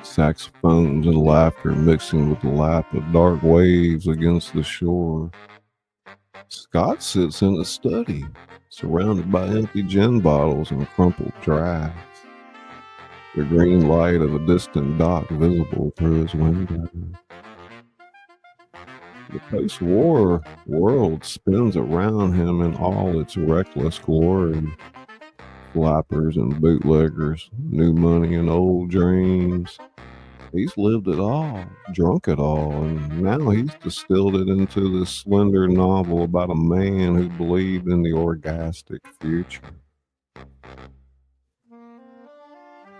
Saxophones and laughter mixing with the lap of dark waves against the shore. Scott sits in a study, surrounded by empty gin bottles and crumpled drafts. The green light of a distant dock visible through his window. The post-war world spins around him in all its reckless glory. Flappers and bootleggers, new money and old dreams. He's lived it all, drunk it all, and now he's distilled it into this slender novel about a man who believed in the orgastic future.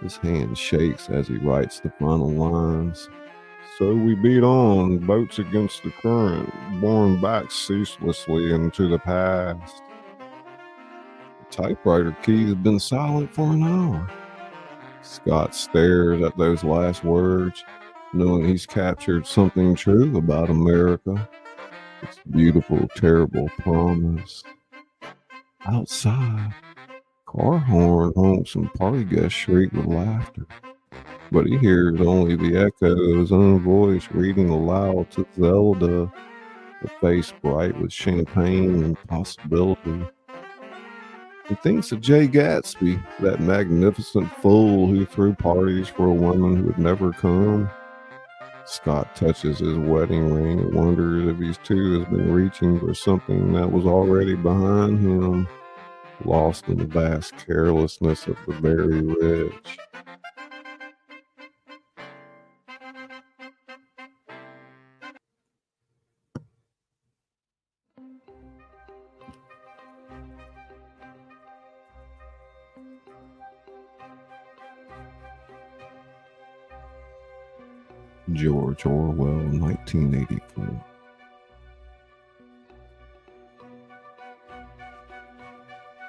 His hand shakes as he writes the final lines. So we beat on, boats against the current, borne back ceaselessly into the past. The typewriter key has been silent for an hour. Scott stares at those last words, knowing he's captured something true about America. Its beautiful, terrible promise. Outside, car horn honks and party guests shriek with laughter. But he hears only the echo of his own voice reading aloud to Zelda, a face bright with champagne and possibility. He thinks of Jay Gatsby, that magnificent fool who threw parties for a woman who would never come. Scott touches his wedding ring and wonders if he too has been reaching for something that was already behind him, lost in the vast carelessness of the very rich. George Orwell, 1984.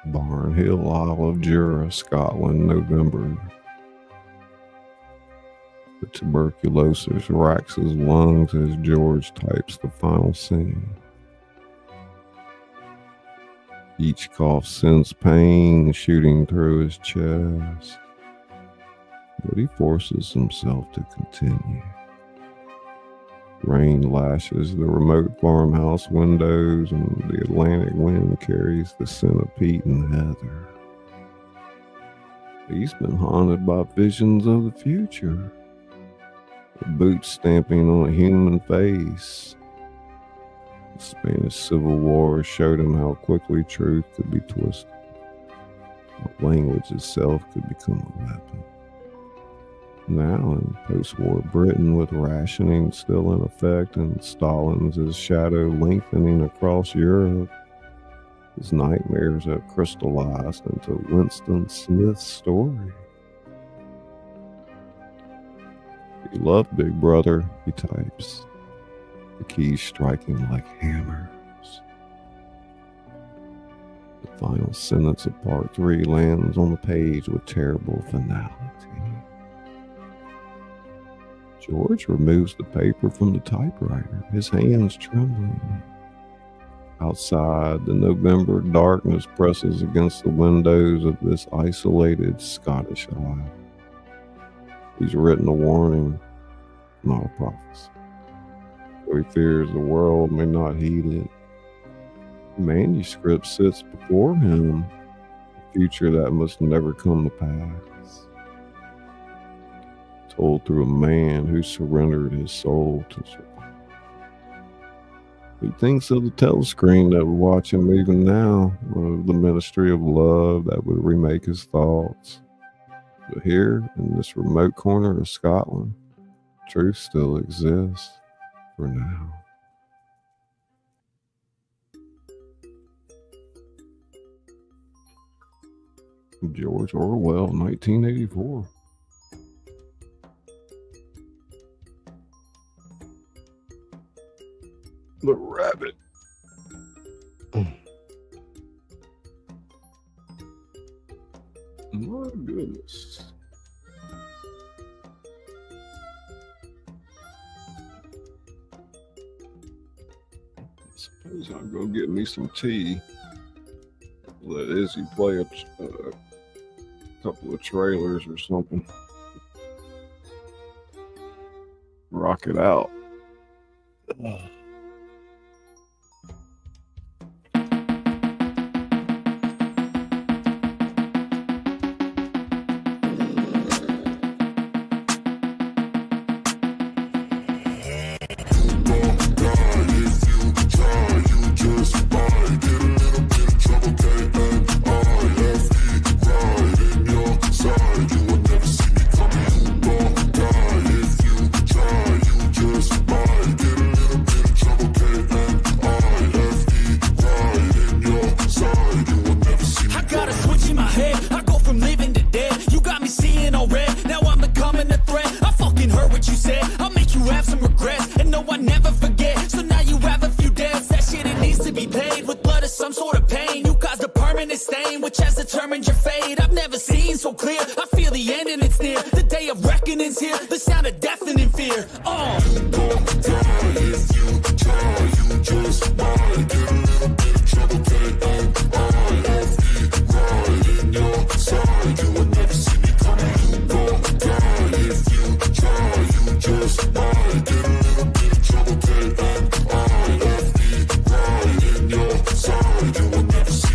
Barnhill, Isle of Jura, Scotland, November. The tuberculosis racks his lungs as George types the final scene. Each cough sends pain shooting through his chest, but he forces himself to continue. Rain lashes the remote farmhouse windows, and the Atlantic wind carries the scent of peat and heather. He's been haunted by visions of the future. A boot stamping on a human face. The Spanish Civil War showed him how quickly truth could be twisted. How language itself could become a weapon. Now in post-war Britain, with rationing still in effect and Stalin's shadow lengthening across Europe, his nightmares have crystallized into Winston Smith's story. He loved Big Brother, he types, the keys striking like hammers. The final sentence of part 3 lands on the page with terrible finality. George removes the paper from the typewriter, his hands trembling. Outside, the November darkness presses against the windows of this isolated Scottish isle. He's written a warning, not a prophecy. So he fears the world may not heed it. The manuscript sits before him, a future that must never come to pass. Told through a man who surrendered his soul to survive. He thinks of the telescreen that would watch him even now, of the ministry of love that would remake his thoughts. But here, in this remote corner of Scotland, truth still exists for now. George Orwell, 1984. The rabbit. My goodness. I suppose I'll go get me some tea. Let Izzy play a couple of trailers or something. Rock it out. which has determined your fate. I've never seen so clear. I feel the end and it's near. The day of reckoning's here. The sound of deafening fear.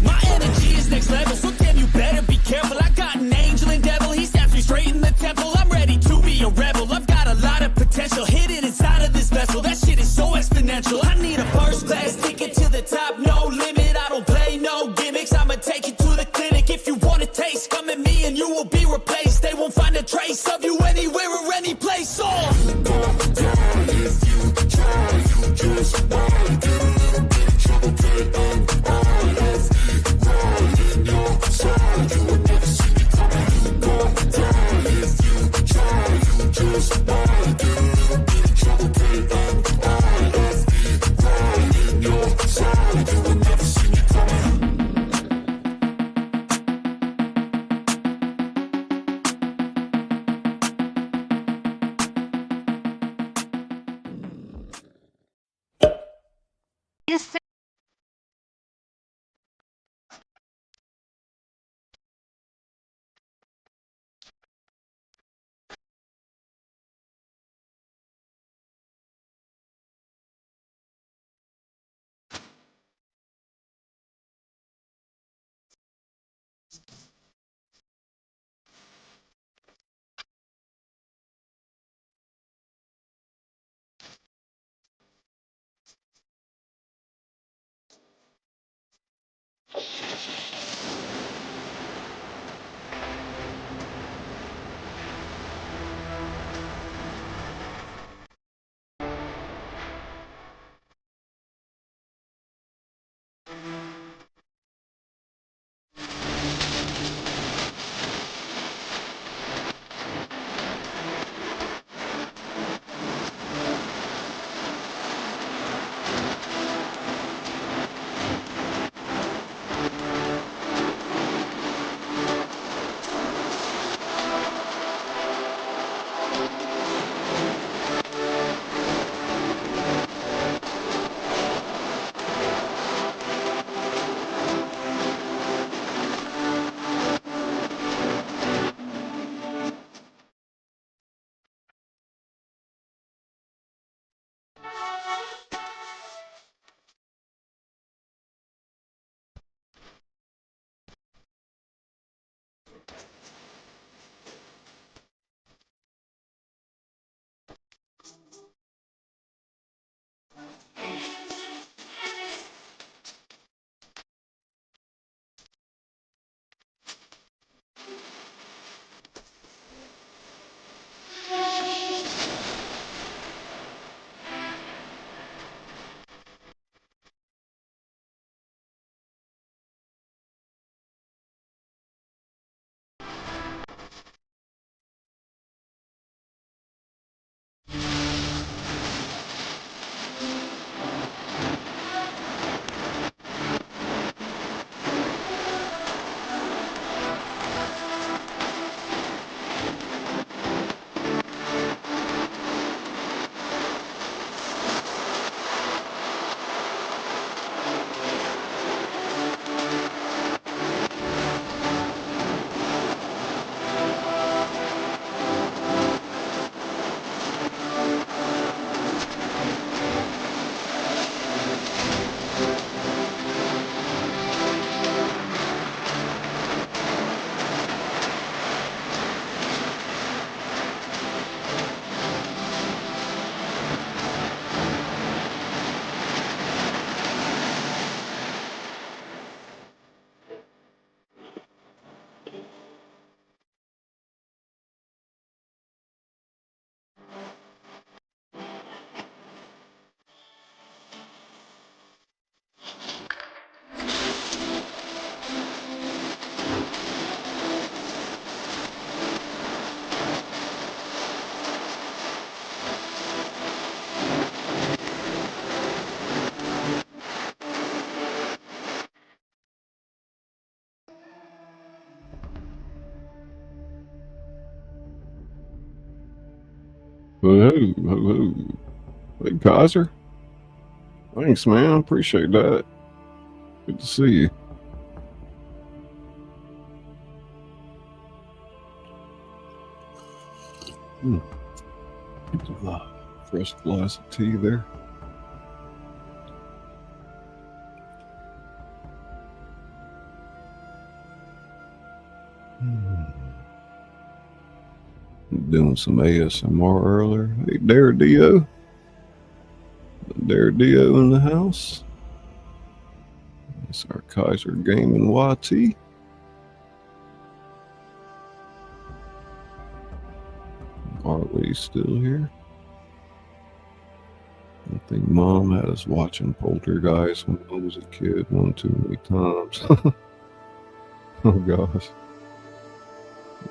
My energy is next level, so damn you better be careful. I got an angel and devil, he stabs me straight in the temple. I'm ready to be a rebel, I've got a lot of potential hidden inside of this vessel. That shit is so exponential. I need a first class ticket to the top, no limit. I don't play no gimmicks, I'ma take you to the clinic. If you want a taste, come at me and you will be replaced. They won't find a trace of you anywhere or any place. Hey, hey, hey, Kaiser. Thanks, man. Appreciate that. Good to see you. Fresh glass of tea there. Doing some ASMR earlier. Hey, Dio. Dio in the house. It's our Kaiser Gaming YT. Harley's still here. I think Mom had us watching Poltergeist when I was a kid one too many times. Oh gosh.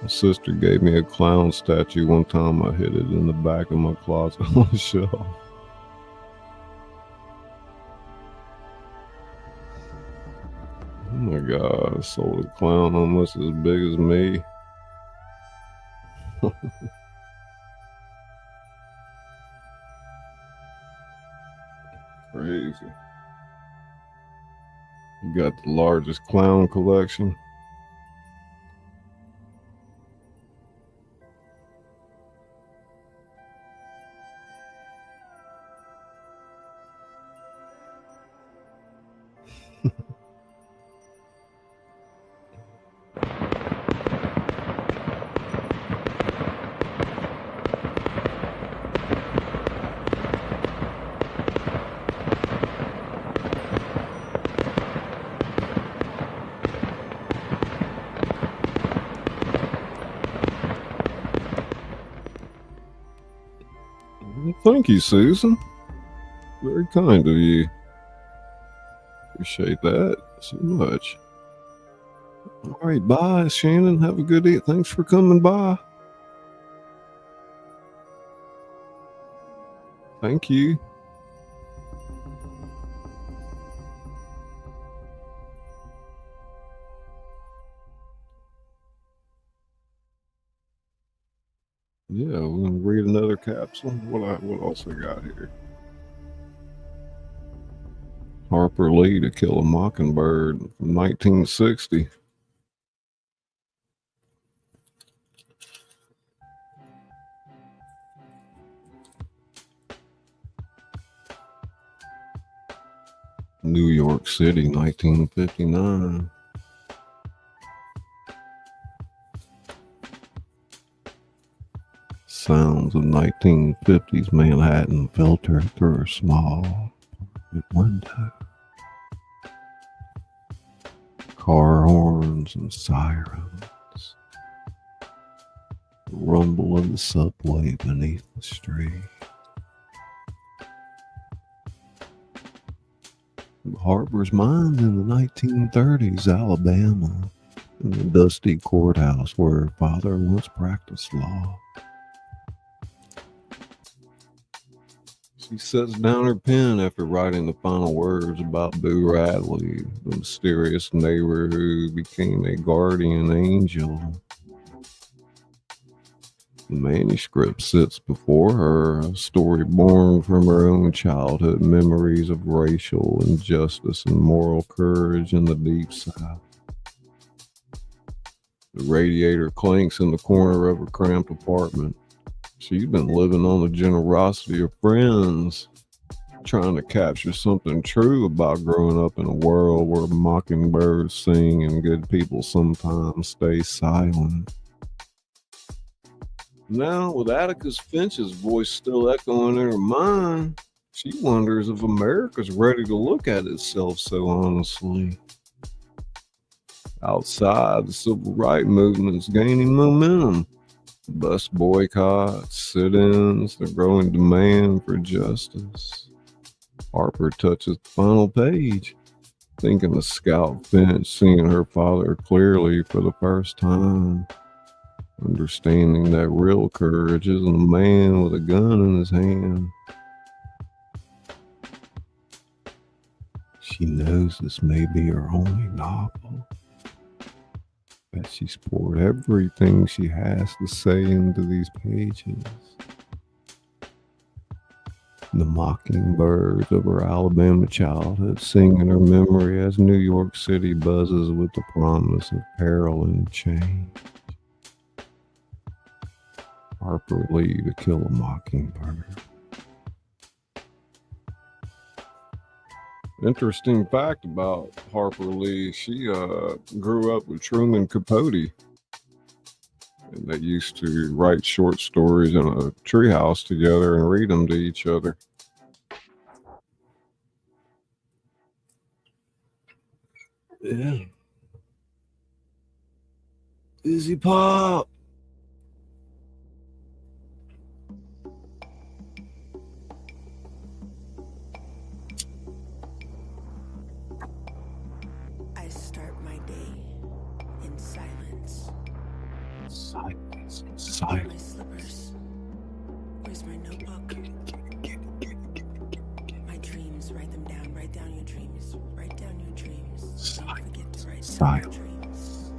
My sister gave me a clown statue one time. I hid it in the back of my closet on the shelf. Oh my god, I sold a clown almost as big as me. Crazy. You got the largest clown collection. Thank you, Susan. Very kind of you. Appreciate that so much. All right, bye, Shannon. Have a good day. Thanks for coming by. Thank you. Yeah, we're gonna read another capsule. What else I got here? Harper Lee, To Kill a Mockingbird from 1960. New York City, 1959. Sounds of 1950s Manhattan filtered through a small window. Car horns and sirens. The rumble of the subway beneath the street. Harper's mind in the 1930s, Alabama, in the dusty courthouse where her father once practiced law. She sets down her pen after writing the final words about Boo Radley, the mysterious neighbor who became a guardian angel. The manuscript sits before her, a story born from her own childhood memories of racial injustice and moral courage in the Deep South. The radiator clanks in the corner of her cramped apartment. She's been living on the generosity of friends, trying to capture something true about growing up in a world where mockingbirds sing and good people sometimes stay silent. Now, with Atticus Finch's voice still echoing in her mind, she wonders if America's ready to look at itself so honestly. Outside, the civil rights movement is gaining momentum. Bus boycotts, sit-ins, the growing demand for justice. Harper touches the final page, thinking of Scout Finch seeing her father clearly for the first time, understanding that real courage isn't a man with a gun in his hand. She knows this may be her only novel, that she's poured everything she has to say into these pages. The mockingbirds of her Alabama childhood sing in her memory as New York City buzzes with the promise of peril and change. Harper Lee, To Kill a Mockingbird. Interesting fact about Harper Lee, she grew up with Truman Capote. And they used to write short stories in a treehouse together and read them to each other. Yeah. Izzy Pop. I start my day in silence. Silence. Where are Silence. my slippers? Where's my notebook? My dreams, write them down. Write down your dreams. Write down your dreams. Don't forget to write down your dreams.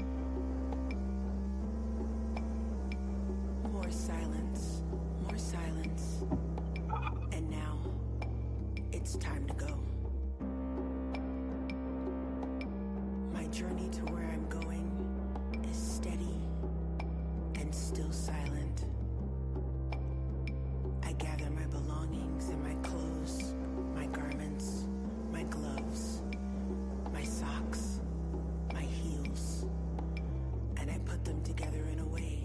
More silence. More silence. And now, it's time to go. My journey to where I'm going is steady and still silent. I gather my belongings and my clothes, my garments, my gloves, my socks, my heels, and I put them together in a way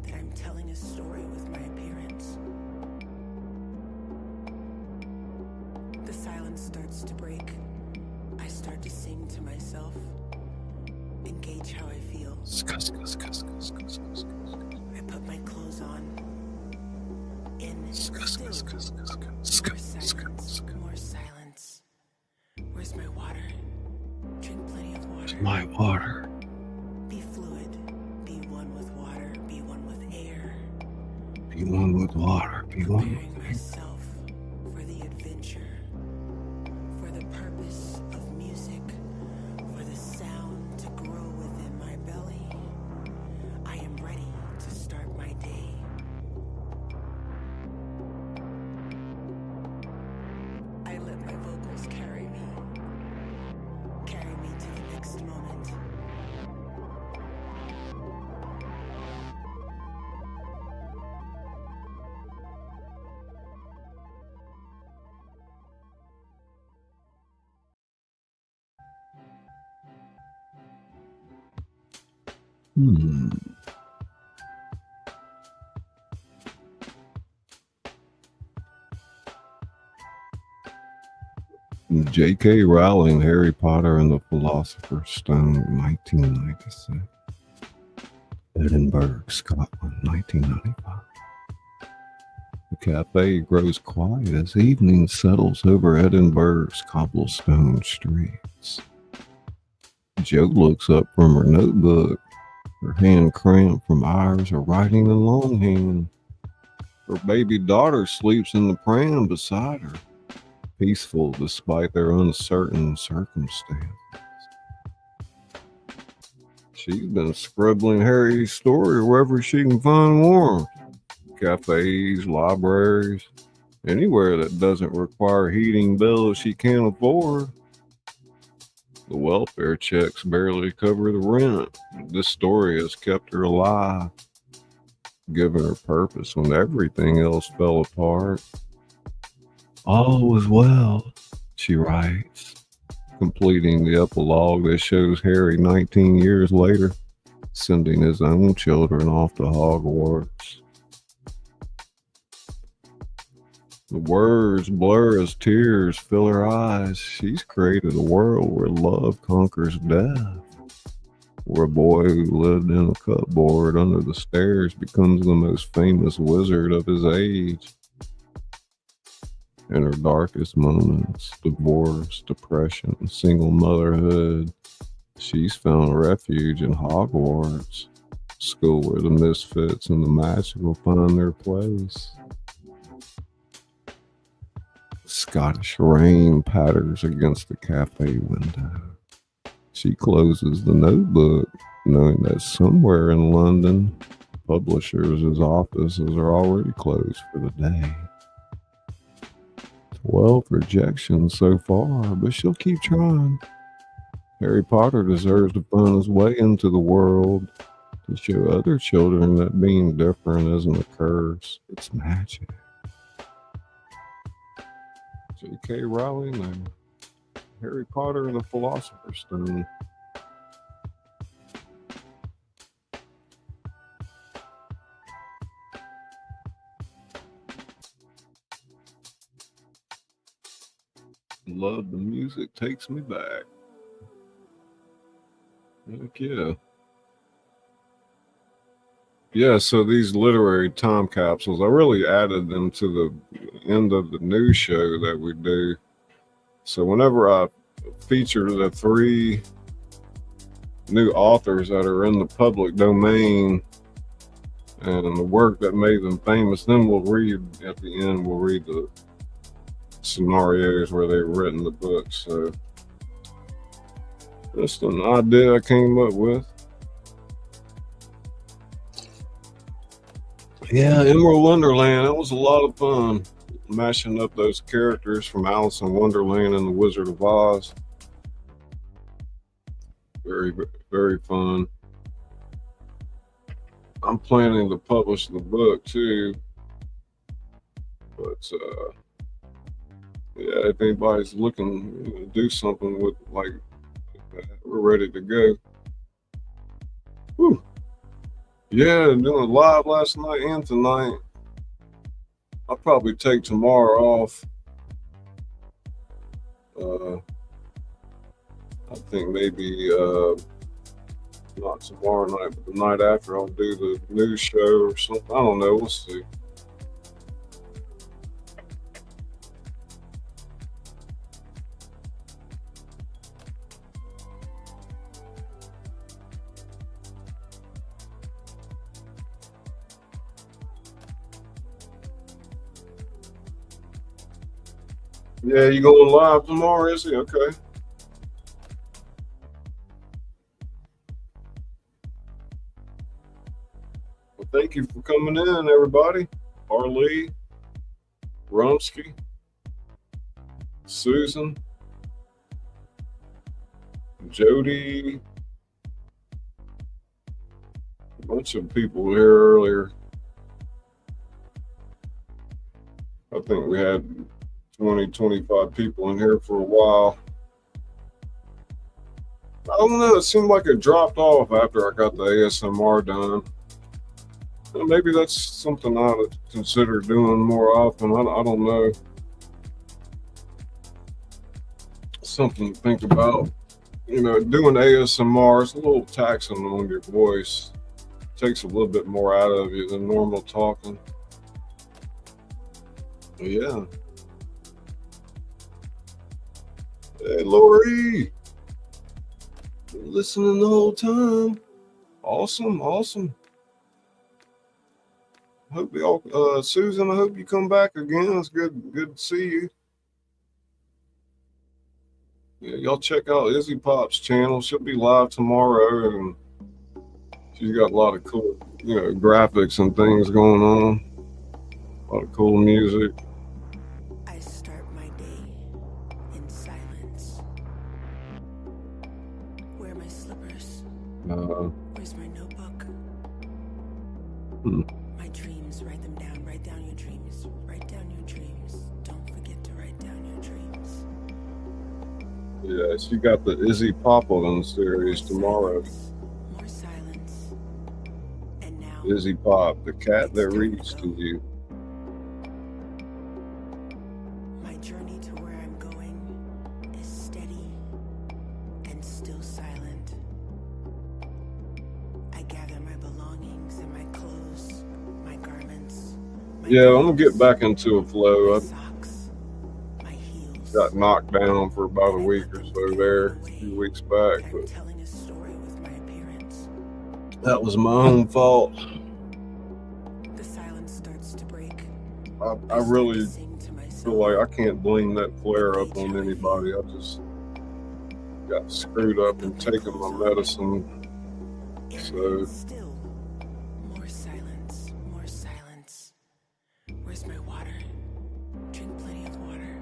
that I'm telling a story with my appearance. The silence starts to break. I start to sing to myself and gauge how I feel. I put my clothes on. In still. More silence. Where's my water? Drink plenty of water. My water. Be fluid. Be one with water. Be one with air. Be one with water. Be one Preparing with myself for the adventure. For the purpose of music. For the sound to grow within my belly. I am ready to start my day. I let my vocals carry me to the next moment. J.K. Rowling, Harry Potter and the Philosopher's Stone, 1996. Edinburgh, Scotland, 1995. The cafe grows quiet as evening settles over Edinburgh's cobblestone streets. Jo looks up from her notebook, her hand cramped from hours of writing in longhand. Her baby daughter sleeps in the pram beside her, peaceful despite their uncertain circumstances. She's been scribbling Harry's story wherever she can find warmth. Cafes, libraries, anywhere that doesn't require heating bills she can't afford. The welfare checks barely cover the rent. This story has kept her alive, given her purpose when everything else fell apart. All was well, she writes, completing the epilogue that shows Harry 19 years later sending his own children off to Hogwarts. The words blur as tears fill her eyes. She's created a world where love conquers death, where a boy who lived in a cupboard under the stairs becomes the most famous wizard of his age. In her darkest moments, divorce, depression, single motherhood, she's found refuge in Hogwarts, school where the misfits and the magical find their place. Scottish rain patters against the cafe window. She closes the notebook, knowing that somewhere in London, publishers' offices are already closed for the day. 12 rejections so far, but she'll keep trying. Harry Potter deserves to find his way into the world to show other children that being different isn't a curse, it's magic. J.K. Rowling and Harry Potter and the Philosopher's Stone. Love the music, takes me back. Heck yeah. Yeah, so these literary time capsules, I really added them to the end of the news show that we do. So whenever I feature the 3 new authors that are in the public domain and the work that made them famous, then we'll read at the end, we'll read the scenarios where they've written the book. So just an idea I came up with. Yeah, Emerald Wonderland, that was a lot of fun, mashing up those characters from Alice in Wonderland and the Wizard of Oz. Very, very fun. I'm planning to publish the book too, but yeah, if anybody's looking to do something with like that, we're ready to go. Whew. Yeah, doing live last night and tonight. I'll probably take tomorrow off. I think maybe not tomorrow night, but the night after I'll do the news show or something. I don't know. We'll see. Yeah, you going live tomorrow, is he? Okay. Well, thank you for coming in, everybody. Harley, Rumsky, Susan, Jody, a bunch of people here earlier. I think we had 20, 25 people in here for a while. I don't know, it seemed like it dropped off after I got the ASMR done. Well, maybe that's something I ought to consider doing more often. I don't know. Something to think about. You know, doing ASMR is a little taxing on your voice. It takes a little bit more out of you than normal talking. But yeah. Hey, Lori. You're listening the whole time. Awesome, awesome. Hope y'all, Susan, I hope you come back again. It's good to see you. Yeah, y'all check out Izzy Pop's channel. She'll be live tomorrow, and she's got a lot of cool, you know, graphics and things going on. A lot of cool music. I start my day in silence. Where are my slippers? Where's my notebook? My dreams, write them down. Write down your dreams. Write down your dreams. Don't forget to write down your dreams. Yeah, she got the Izzy Poppleton series tomorrow. More silence. And now Izzy Pop, the cat that reads to you. my journey to where I'm going is steady and still silent. I gather my belongings and my clothes, my garments. Yeah, I'm gonna get back into a flow. I Socks, my heels. got knocked down for about a week or so there, a few weeks back, I'm but telling a story with my appearance. that was my own fault. The silence starts to break. I start really to sing to myself. feel like I can't blame that flare up on anybody. I just got screwed up and taking my medicine. So Still, more silence, more silence. Where's my water? Drink plenty of water.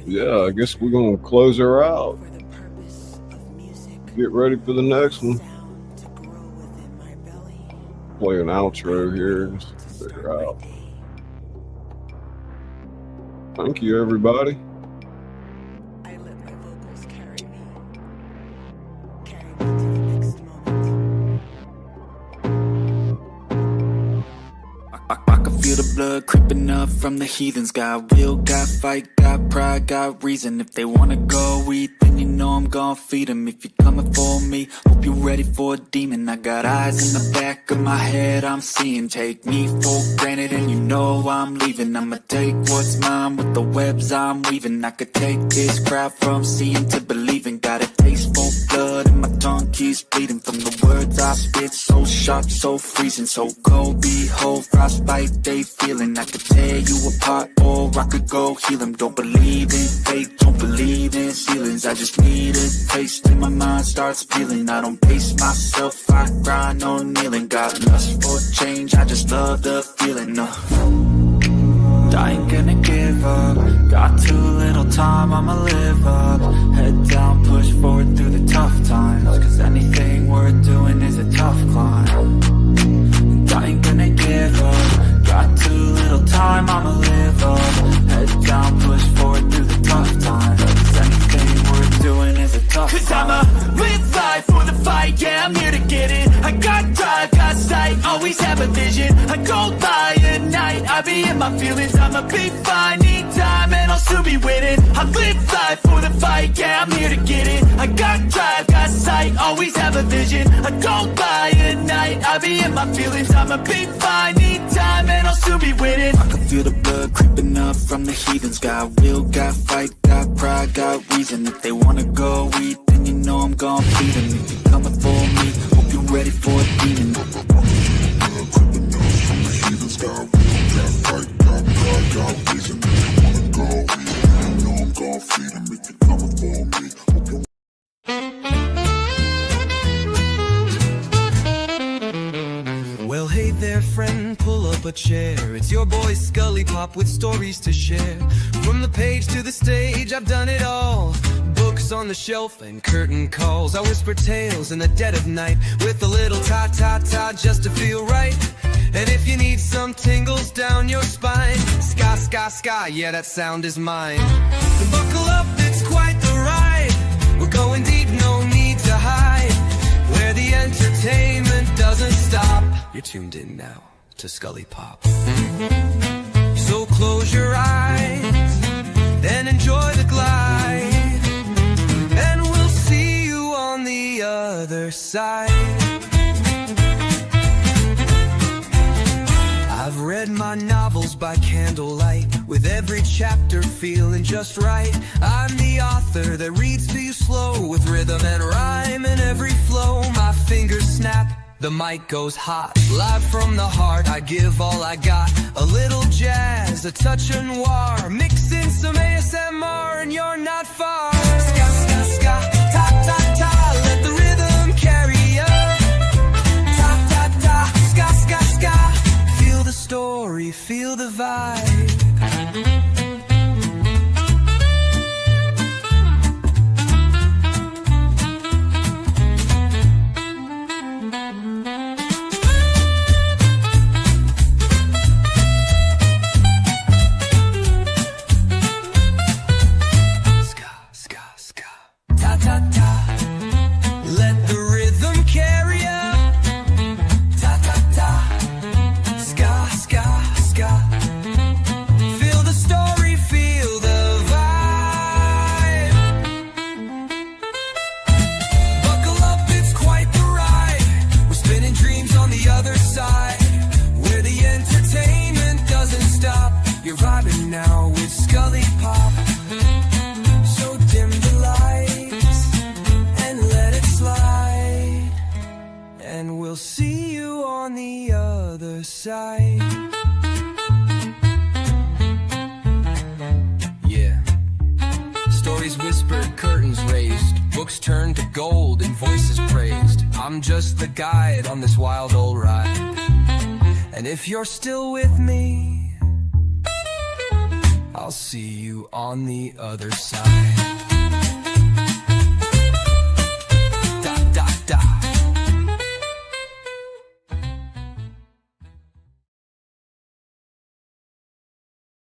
Yeah, I guess we're gonna close her out. For the purpose of music, Get ready for the next one. sound to grow within my belly. Play an outro here. Just to figure out. Thank you, everybody. I let my vocals carry me to the next moment. I can feel the blood creeping up from the heathens. Got will, got fight, got pride, got reason. If they wanna go eat, then you know I'm gon' feed them. If you're coming for me, hope you're ready for a demon. I got eyes in the back of my head, I'm seeing. Take me for granted and you know I'm leaving. I'ma take what's mine with the webs I'm weaving. I could take this crowd from seeing to believing. Got a taste for blood and my tongue keeps bleeding. From the words I spit, so sharp, so freezing. So cold, behold, frostbite they feeling. I could tear you apart or I could go heal them. Don't believe in fate, don't believe in ceilings. I just need a taste and my mind starts peeling. I don't pace myself, I grind on kneeling. Got lust for change, I just love the feeling. I ain't gonna give up. Got too little time, I'ma live up. Head down, push forward through the tough times. Cause anything worth doing is a tough climb. And I ain't gonna give up. Got too little time, I'ma live up. Head down, push forward through the tough times. Cause anything worth doing is a tough climb. Cause I'ma live life for the fight, yeah, I'm here to get it. I got drive, got sight, always have a vision. I go by at night, I be in my feelings. I'ma be fine, need time, and I'll soon be winning. I live life for the fight, yeah, I'm here to get it. I got drive, got sight, always have a vision. I go by at night, I be in my feelings. I'ma be fine, need time, and I'll soon be winning. I can feel the blood creeping up from the heathens. Got will, got fight, got pride, got reason. If they wanna go eat, then you know I'm gon' feed them. If you're coming for me, hope you're ready for a demon. Well, hey there, friend, pull up a chair. It's your boy ScullyPop with stories to share. From the page to the stage, I've done it all. Books on the shelf and curtain calls. I whisper tales in the dead of night with a little ta-ta-ta just to feel right. And if you need some tingles down your spine, ska, ska, ska, yeah, that sound is mine. So buckle up, it's quite the ride. We're going deep, no need to hide. Where the entertainment doesn't stop. You're tuned in now to ScullyPop. So close your eyes, then enjoy the glide, and we'll see you on the other side. I've read my novels by candlelight, with every chapter feeling just right. I'm the author that reads to you slow, with rhythm and rhyme in every flow. My fingers snap, the mic goes hot. Live from the heart, I give all I got. A little jazz, a touch of noir, mix in some ASMR and you're not far. Ska, ska, ska, ta, ta, ta, let the rhythm carry you. Ta, ta, ta, ska, ska, ska, feel the story, feel the vibe. You're vibing now with ScullyPop. So dim the lights and let it slide, and we'll see you on the other side. Yeah. Stories whispered, curtains raised, books turned to gold and voices praised. I'm just the guide on this wild old ride, and if you're still with me, I'll I'll see you on the other side.